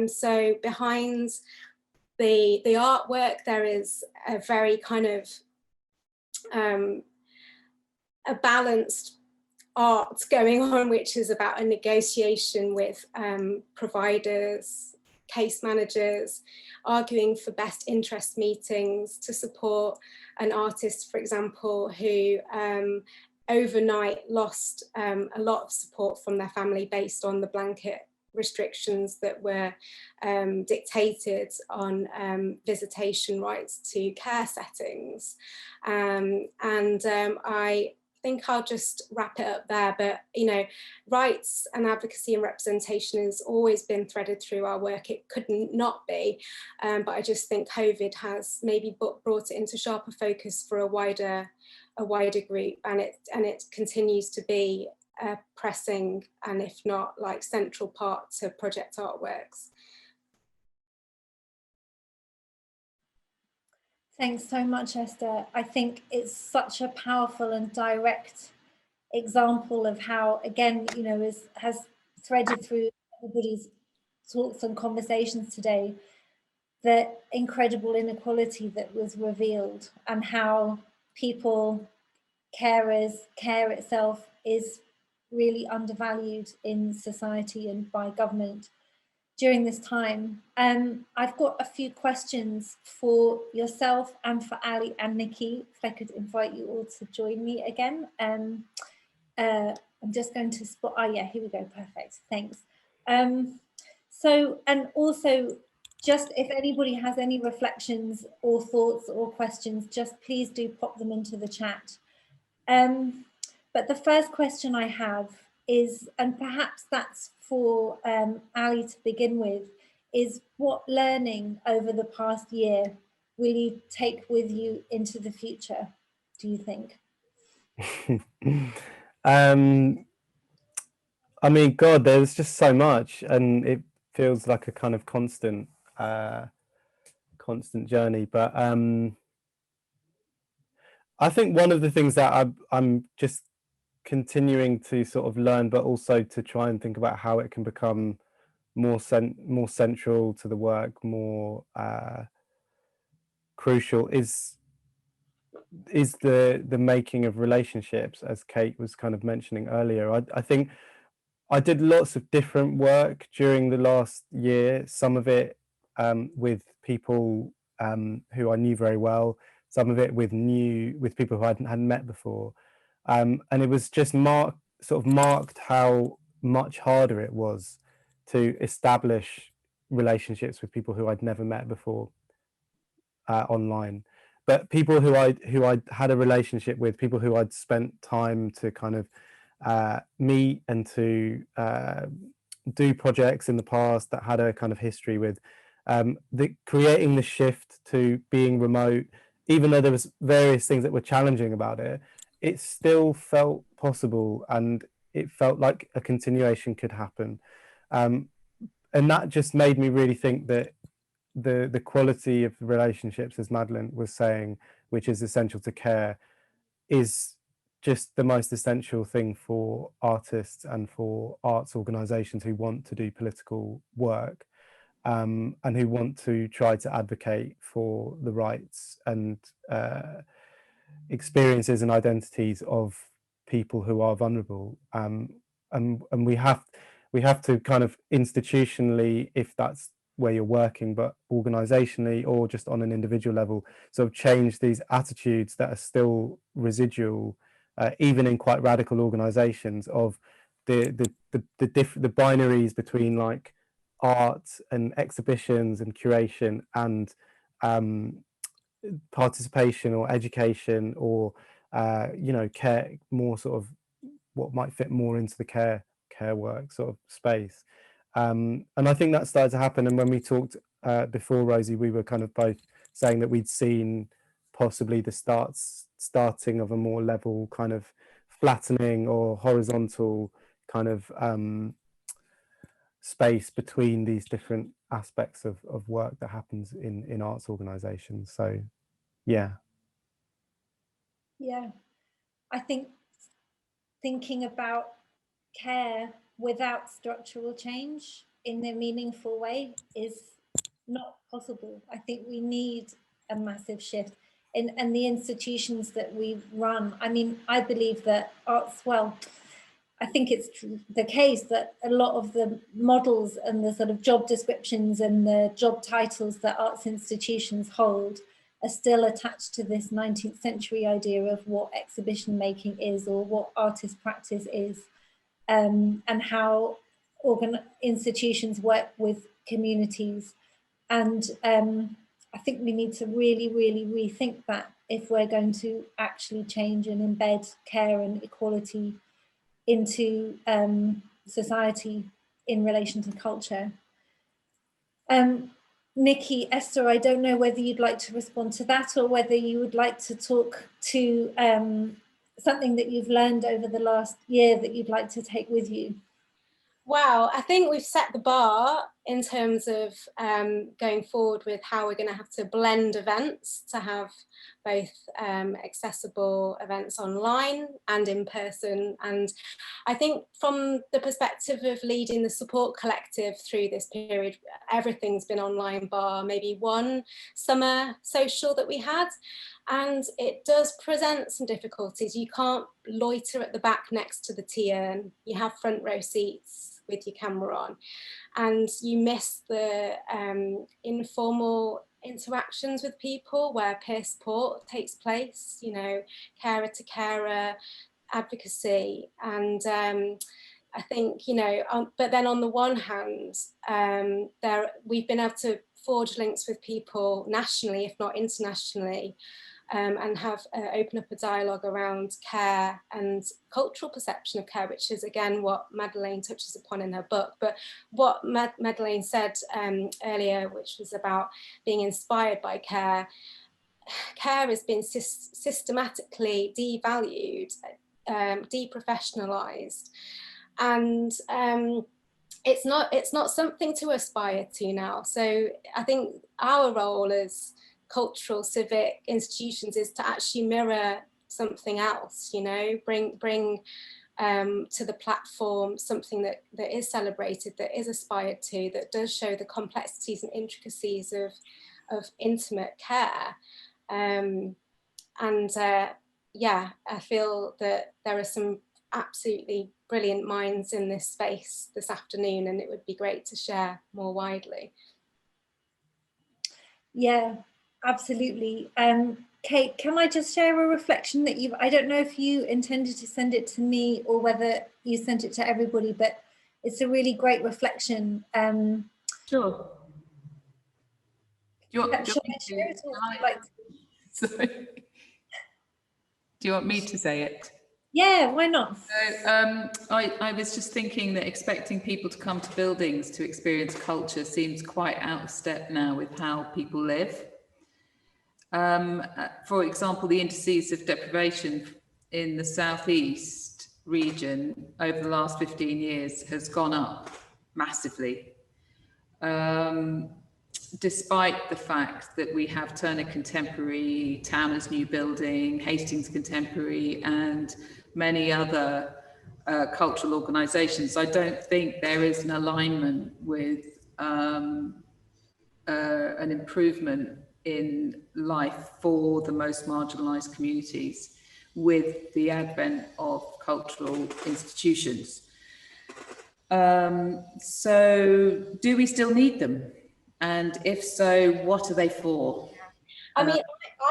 So behind the artwork, there is a very kind of a balanced art going on, which is about a negotiation with providers, case managers, arguing for best interest meetings to support an artist, for example, who overnight lost a lot of support from their family based on the blanket restrictions that were dictated on visitation rights to care settings. I think I'll just wrap it up there, but you know, rights and advocacy and representation has always been threaded through our work. It couldn't not be, but I just think COVID has maybe brought it into sharper focus for a wider group, and it continues to be a pressing, and if not like central part to Project Artworks. Thanks so much, Esther. I think it's such a powerful and direct example of how, again, you know, has threaded through everybody's talks and conversations today, the incredible inequality that was revealed, and how people, carers, care itself is really undervalued in society and by government during this time. I've got a few questions for yourself and for Ali and Nikki, if I could invite you all to join me again. I'm just going to spot, oh yeah, here we go, perfect, thanks. So, and also, just if anybody has any reflections or thoughts or questions, just please do pop them into the chat. But the first question I have is, and perhaps that's for Ali to begin with, is what learning over the past year will you take with you into the future, do you think? I mean, God, there's just so much, and it feels like a kind of constant journey. But I think one of the things that I'm just continuing to sort of learn, but also to try and think about how it can become more central to the work, more crucial, is the making of relationships, as Kate was kind of mentioning earlier. I think I did lots of different work during the last year, some of it with people who I knew very well, some of it with people who I hadn't met before. And it was just marked how much harder it was to establish relationships with people who I'd never met before online, but people who I'd had a relationship with, people who I'd spent time to kind of meet and to do projects in the past that had a kind of history with. Creating the shift to being remote, even though there was various things that were challenging about it, it still felt possible, and it felt like a continuation could happen. And that just made me really think that the quality of relationships, as Madeline was saying, which is essential to care, is just the most essential thing for artists and for arts organisations who want to do political work, and who want to try to advocate for the rights and experiences and identities of people who are vulnerable. And we have to kind of institutionally, if that's where you're working, but organisationally or just on an individual level, sort of change these attitudes that are still residual, even in quite radical organisations, of the binaries between like art and exhibitions and curation and participation or education or you know, care, more sort of what might fit more into the care work sort of space. And I think that started to happen. And when we talked before, Rosie, we were kind of both saying that we'd seen possibly the starting of a more level kind of flattening or horizontal kind of space between these different aspects of work that happens in arts organisations. So yeah. Yeah, I think thinking about care without structural change in a meaningful way is not possible. I think we need a massive shift and the institutions that we run. I mean, I believe that arts, well, I think it's the case that a lot of the models and the sort of job descriptions and the job titles that arts institutions hold are still attached to this 19th century idea of what exhibition making is or what artist practice is, and how institutions work with communities. And I think we need to really, really rethink that if we're going to actually change and embed care and equality into society in relation to culture. Nikki, Esther, I don't know whether you'd like to respond to that or whether you would like to talk to something that you've learned over the last year that you'd like to take with you. Wow, I think we've set the bar in terms of going forward with how we're going to have to blend events to have both accessible events online and in person. And I think from the perspective of leading the support collective through this period, everything's been online bar maybe one summer social that we had. And it does present some difficulties. You can't loiter at the back next to the tea urn. You have front row seats with your camera on, and you miss the informal interactions with people where peer support takes place, you know, carer to carer advocacy. And I think, you know, but then on the one hand, we've been able to forge links with people nationally, if not internationally, and have open up a dialogue around care and cultural perception of care, which is again what Madeleine touches upon in her book. But what Madeleine said earlier, which was about being inspired by care, care has been systematically devalued, deprofessionalized, and it's not something to aspire to now. So I think our role as cultural civic institutions is to actually mirror something else, you know, bring to the platform something that is celebrated, that is aspired to, that does show the complexities and intricacies of intimate care. Yeah, I feel that there are some absolutely brilliant minds in this space this afternoon, and it would be great to share more widely. Yeah, absolutely. Kate, can I just share a reflection that I don't know if you intended to send it to me or whether you sent it to everybody, but it's a really great reflection. Sure. Do you want, shall I share it, or would you like to? Sorry. Do you want me to say it? Yeah, why not? So, I was just thinking that expecting people to come to buildings to experience culture seems quite out of step now with how people live. For example, the indices of deprivation in the southeast region over the last 15 years has gone up massively. Despite the fact that we have Turner Contemporary, Towner's New Building, Hastings Contemporary, and many other cultural organisations, I don't think there is an alignment with an improvement in life for the most marginalised communities with the advent of cultural institutions. So do we still need them? And if so, what are they for? I mean,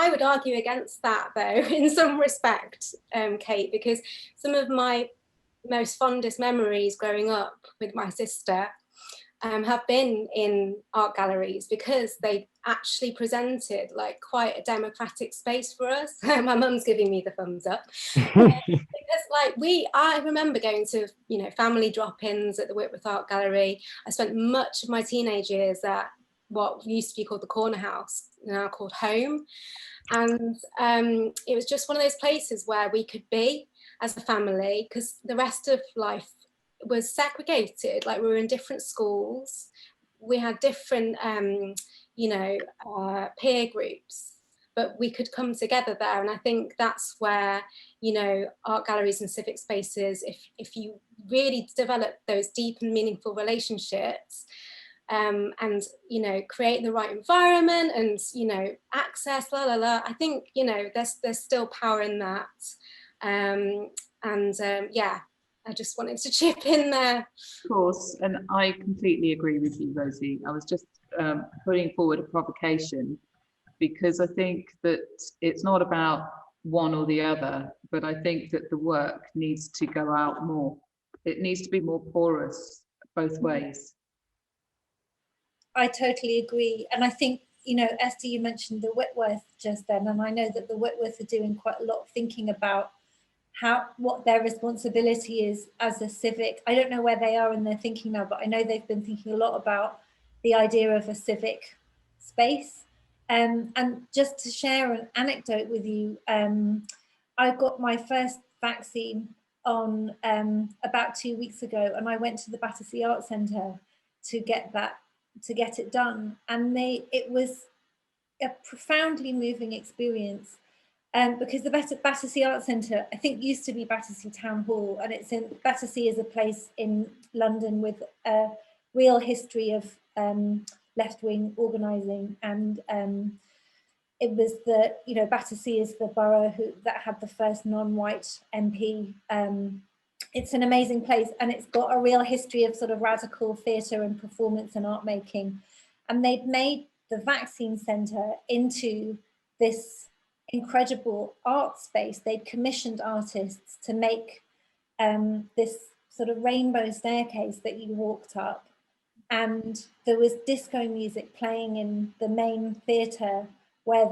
I would argue against that, though, in some respect, Kate, because some of my most fondest memories growing up with my sister have been in art galleries, because they actually presented like quite a democratic space for us. My mum's giving me the thumbs up. Because like I remember going to, you know, family drop-ins at the Whitworth Art Gallery. I spent much of my teenage years at what used to be called the Corner House, now called Home. And it was just one of those places where we could be as a family, because the rest of life was segregated. Like, we were in different schools, we had different you know, peer groups, but we could come together there. And I think that's where, you know, art galleries and civic spaces, if you really develop those deep and meaningful relationships, and, you know, create the right environment and, you know, access, I think, you know, there's still power in that. Yeah, I just wanted to chip in there. Of course, and I completely agree with you, Rosie. I was just putting forward a provocation, because I think that it's not about one or the other, but I think that the work needs to go out more. It needs to be more porous both ways. I totally agree. And I think, you know, Esther, you mentioned the Whitworth just then, and I know that the Whitworth are doing quite a lot of thinking about what their responsibility is as a civic. I don't know where they are in their thinking now, but I know they've been thinking a lot about the idea of a civic space. And just to share an anecdote with you, I got my first vaccine on about 2 weeks ago, and I went to the Battersea Art Centre to get it done, and it was a profoundly moving experience, because the Battersea Art Centre, I think, used to be Battersea Town Hall, and Battersea is a place in London with a real history of left-wing organising, and it was Battersea is the borough that had the first non-white MP. It's an amazing place, and it's got a real history of sort of radical theatre and performance and art making. And they'd made the vaccine centre into this incredible art space. They'd commissioned artists to make this sort of rainbow staircase that you walked up, and there was disco music playing in the main theatre where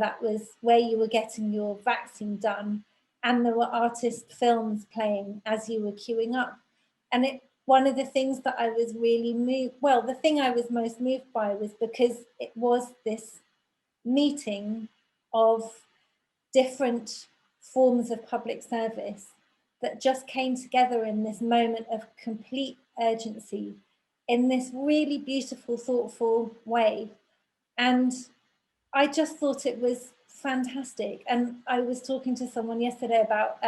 you were getting your vaccine done. And there were artist films playing as you were queuing up. And one of the things that I was really the thing I was most moved by was because it was this meeting of different forms of public service that just came together in this moment of complete urgency in this really beautiful, thoughtful way. And I just thought it was fantastic. And I was talking to someone yesterday about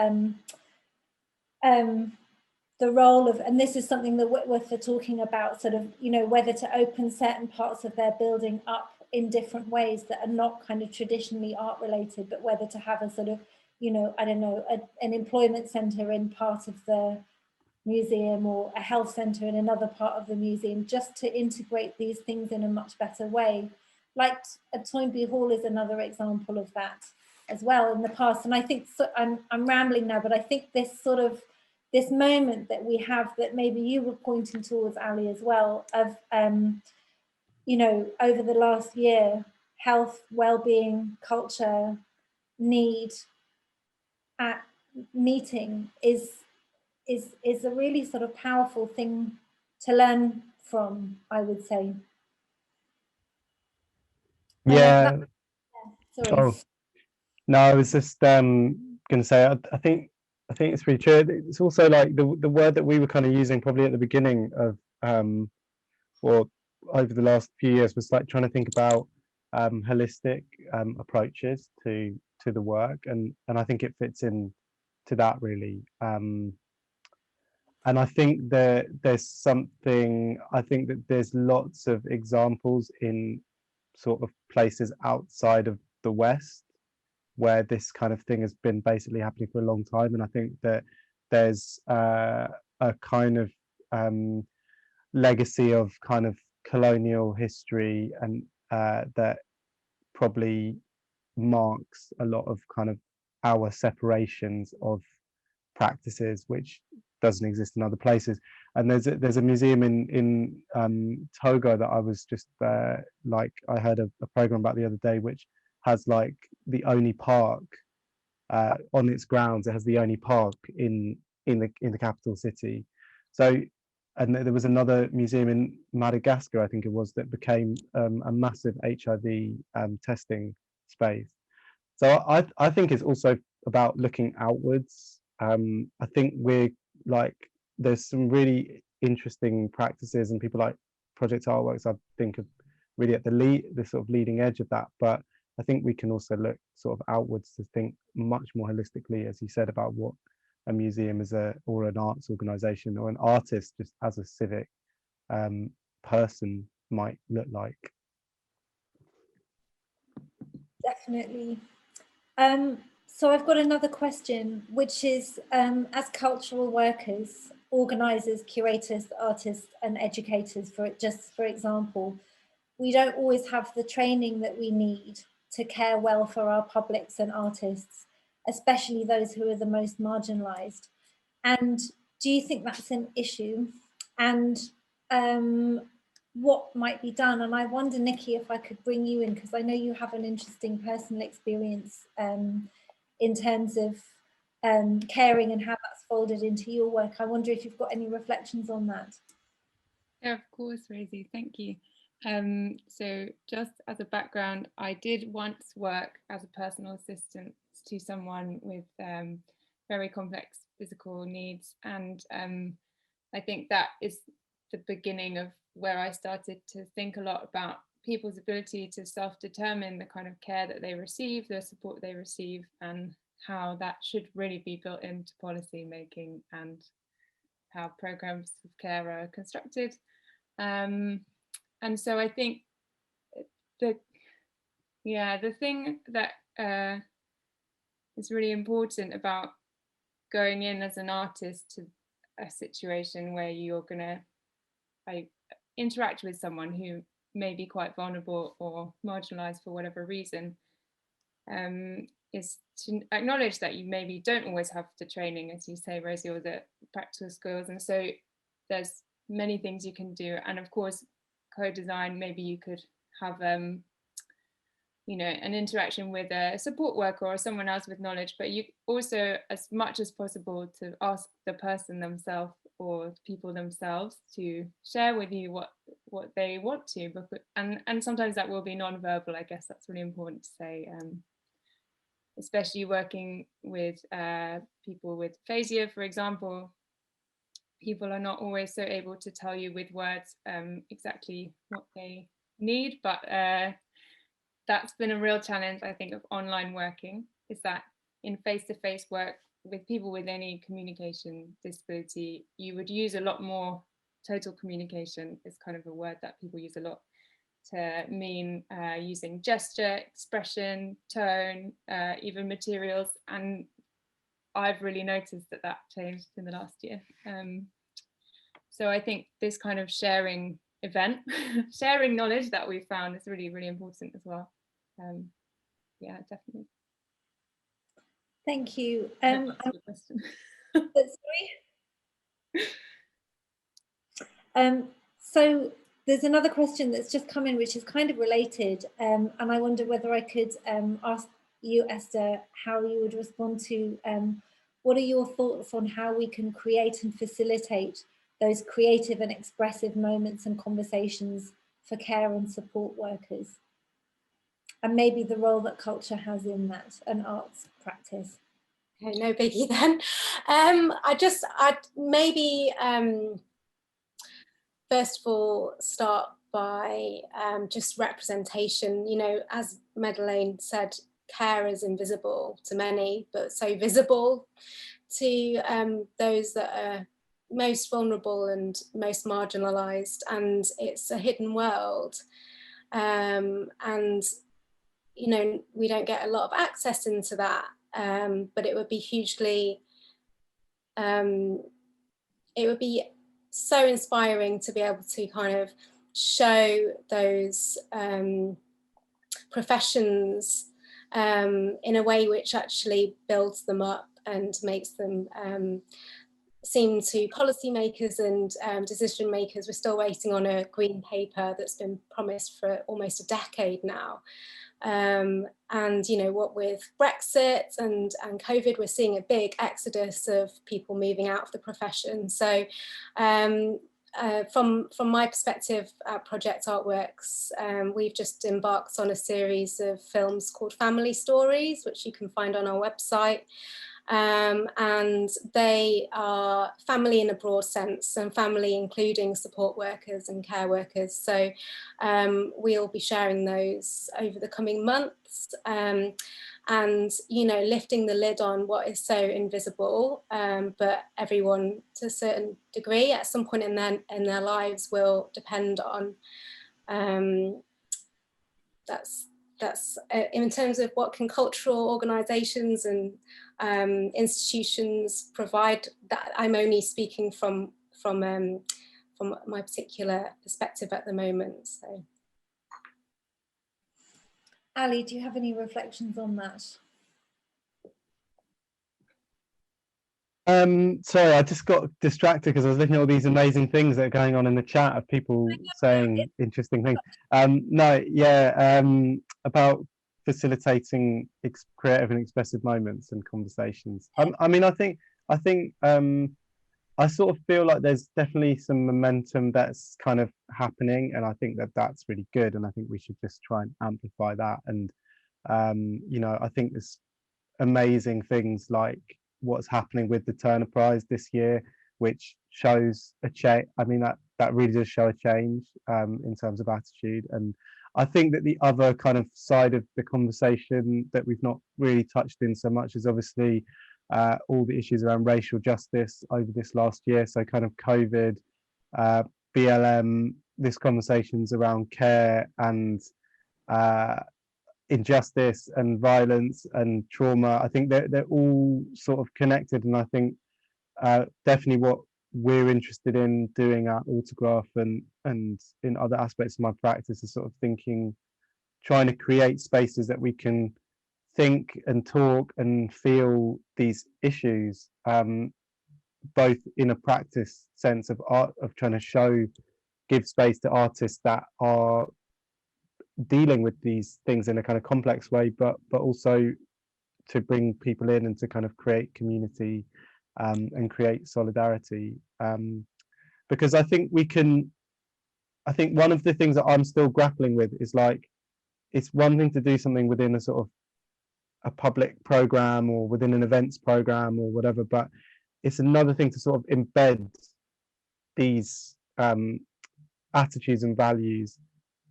the role of, and this is something that Whitworth are talking about, sort of, you know, whether to open certain parts of their building up in different ways that are not kind of traditionally art related, but whether to have a sort of, you know, I don't know, an employment centre in part of the museum, or a health centre in another part of the museum, just to integrate these things in a much better way. Like Toynbee Hall is another example of that as well in the past. And I think, I'm rambling now, but I think this moment that we have, that maybe you were pointing towards, Ali, as well, of, you know, over the last year, health, well-being, culture, need at meeting is a really sort of powerful thing to learn from, I would say. Yeah. Sorry. Oh, no, I was just going to say, I think it's really true. It's also like the word that we were kind of using probably at the beginning of, or over the last few years, was like trying to think about holistic approaches to the work, and I think it fits in to that really. And I think that there's lots of examples in sort of places outside of the West where this kind of thing has been basically happening for a long time. And I think that there's a kind of legacy of kind of colonial history, and that probably marks a lot of kind of our separations of practices, which doesn't exist in other places. And there's a museum in Togo that I was just like, I heard a program about the other day, which has like the only park on its grounds. It has the only park in the capital city. So, and there was another museum in Madagascar, I think it was, that became a massive HIV testing space. So I think it's also about looking outwards. I think we're like, there's some really interesting practices, and people like Project Art Works, I think, are really at the sort of leading edge of that. But I think we can also look sort of outwards to think much more holistically, as you said, about what a museum is, or an arts organization, or an artist just as a civic person might look like. Definitely. So I've got another question, which is, as cultural workers, organisers, curators, artists and educators, for example, we don't always have the training that we need to care well for our publics and artists, especially those who are the most marginalised. And do you think that's an issue? And what might be done? And I wonder, Nikki, if I could bring you in, because I know you have an interesting personal experience in terms of caring and how that's folded into your work. I wonder if you've got any reflections on that. Yeah, of course, Rosie, thank you. So just as a background, I did once work as a personal assistant to someone with very complex physical needs, and I think that is the beginning of where I started to think a lot about people's ability to self-determine the kind of care that they receive, the support they receive, and how that should really be built into policy making and how programs of care are constructed. And so I think the thing that is really important about going in as an artist to a situation where you're gonna interact with someone who may be quite vulnerable or marginalized for whatever reason, is to acknowledge that you maybe don't always have the training, as you say, Rosie, or the practical skills. And so there's many things you can do. And of course, co-design, maybe you could have you know, an interaction with a support worker or someone else with knowledge, but you also, as much as possible, to ask the person themselves or people themselves to share with you what they want to, and sometimes that will be non-verbal. I guess that's really important to say, especially working with people with aphasia, for example. People are not always so able to tell you with words exactly what they need, but that's been a real challenge, I think, of online working, is that in face-to-face work with people with any communication disability, you would use a lot more total communication, is kind of a word that people use a lot, to mean using gesture, expression, tone, even materials. And I've really noticed that changed in the last year. So I think this kind of sharing event, sharing knowledge that we found is really, really important as well. Yeah, definitely. Thank you. So there's another question that's just come in, which is kind of related, and I wonder whether I could ask you, Esther, how you would respond to what are your thoughts on how we can create and facilitate those creative and expressive moments and conversations for care and support workers, and maybe the role that culture has in that, and arts practice. Okay, no biggie then. I'd maybe first of all start by just representation. You know, as Madeleine said, care is invisible to many, but so visible to those that are most vulnerable and most marginalised, and it's a hidden world. And you know, we don't get a lot of access into that, but it would be hugely, it would be so inspiring to be able to kind of show those professions in a way which actually builds them up and makes them seem to policymakers and decision makers, we're still waiting on a green paper that's been promised for almost a decade now. And, you know, what with Brexit and COVID, we're seeing a big exodus of people moving out of the profession. So from my perspective at Project Art Works, we've just embarked on a series of films called Family Stories, which you can find on our website. And they are family in a broad sense, and family including support workers and care workers. So we'll be sharing those over the coming months, and, you know, lifting the lid on what is so invisible, but everyone to a certain degree at some point in their lives will depend on. That's in terms of what can cultural organisations and institutions provide. That I'm only speaking from my particular perspective at the moment. So, Ali, do you have any reflections on that? Sorry, I just got distracted because I was looking at all these amazing things that are going on in the chat of people saying interesting things. About facilitating creative and expressive moments and conversations. I mean, I think I sort of feel like there's definitely some momentum that's kind of happening, and I think that that's really good, and I think we should just try and amplify that. And you know, I think there's amazing things like what's happening with the Turner Prize this year, which shows a change. I mean, that really does show a change in terms of attitude. And I think that the other kind of side of the conversation that we've not really touched in so much is obviously all the issues around racial justice over this last year. So kind of COVID, BLM, this conversations around care and injustice and violence and trauma. I think they're all sort of connected, and I think definitely what we're interested in doing at Autograph and in other aspects of my practice is sort of trying to create spaces that we can think and talk and feel these issues, both in a practice sense of art, of trying to give space to artists that are dealing with these things in a kind of complex way, but also to bring people in and to kind of create community and create solidarity, because I think one of the things that I'm still grappling with is, like, it's one thing to do something within a sort of a public program or within an events program or whatever, but it's another thing to sort of embed these attitudes and values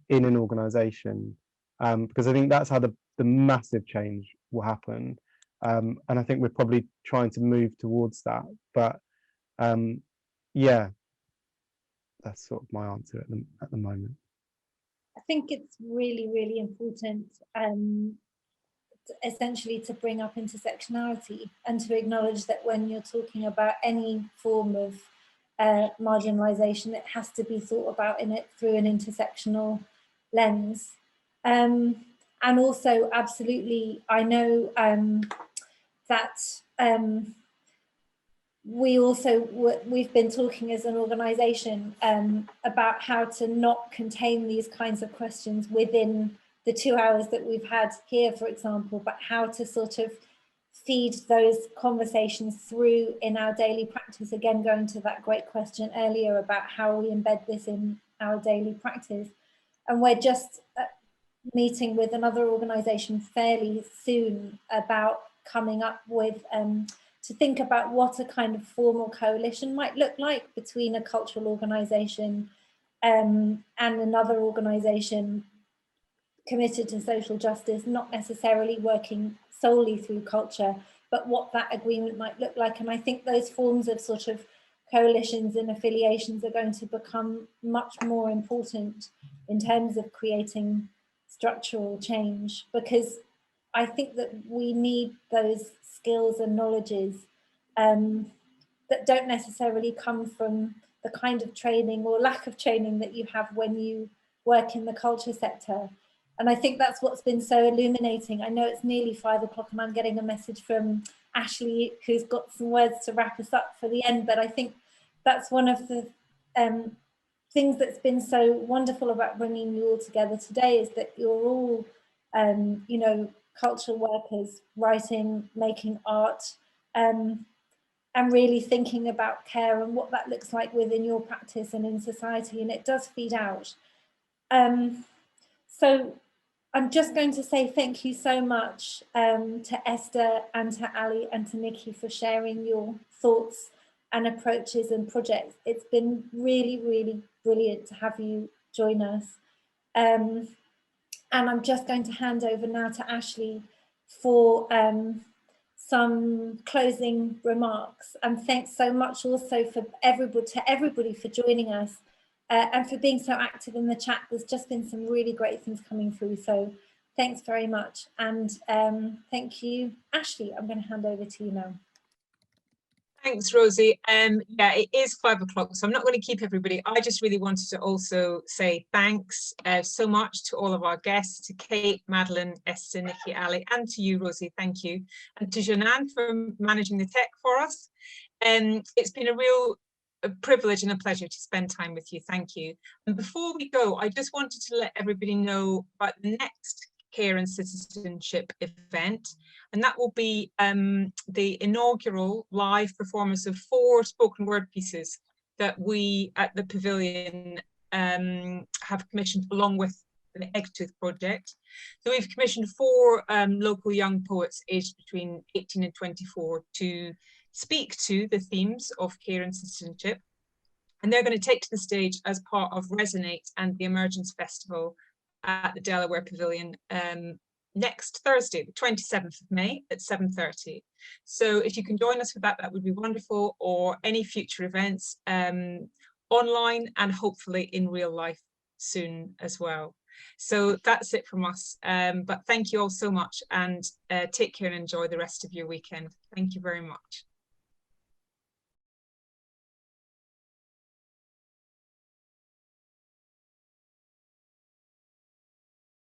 in an organization, because I think that's how the massive change will happen, and I think we're probably trying to move towards that. But yeah, that's sort of my answer at the moment. I think it's really, really important, essentially, to bring up intersectionality and to acknowledge that when you're talking about any form of marginalisation, it has to be thought about through an intersectional lens. And also, absolutely, I know that we've been talking as an organisation about how to not contain these kinds of questions within the 2 hours that we've had here, for example, but how to sort of feed those conversations through in our daily practice. Again, going to that great question earlier about how we embed this in our daily practice. And we're just meeting with another organisation fairly soon about coming up with, to think about what a kind of formal coalition might look like between a cultural organisation and another organisation committed to social justice, not necessarily working solely through culture, but what that agreement might look like. And I think those forms of sort of coalitions and affiliations are going to become much more important in terms of creating structural change, because I think that we need those skills and knowledges that don't necessarily come from the kind of training or lack of training that you have when you work in the culture sector. And I think that's what's been so illuminating. I know it's nearly 5 o'clock and I'm getting a message from Ashley, who's got some words to wrap us up for the end. But I think that's one of the things that's been so wonderful about bringing you all together today, is that you're all, you know, cultural workers, writing, making art, and really thinking about care and what that looks like within your practice and in society, and it does feed out. So I'm just going to say thank you so much to Esther and to Ali and to Nikki for sharing your thoughts and approaches and projects. It's been really, really brilliant to have you join us. And I'm just going to hand over now to Ashley for some closing remarks. And thanks so much also for everybody for joining us and for being so active in the chat. There's just been some really great things coming through. So thanks very much. And thank you, Ashley. I'm going to hand over to you now. Thanks, Rosie. Yeah, it is 5 o'clock, so I'm not going to keep everybody. I just really wanted to also say thanks so much to all of our guests, to Kate, Madeline, Esther, Nikki, Ali, and to you, Rosie. Thank you. And to Janan for managing the tech for us. It's been a real privilege and a pleasure to spend time with you. Thank you. And before we go, I just wanted to let everybody know about the next Care and Citizenship event, and that will be the inaugural live performance of 4 spoken word pieces that we at the Pavilion have commissioned along with the Eggtooth project. So we've commissioned 4 local young poets aged between 18 and 24 to speak to the themes of care and citizenship, and they're going to take to the stage as part of Resonate and the Emergence Festival at the Delaware Pavilion next Thursday, the 27th of May at 7:30. So if you can join us for that, that would be wonderful, or any future events online and hopefully in real life soon as well. So that's it from us. But thank you all so much, and take care and enjoy the rest of your weekend. Thank you very much.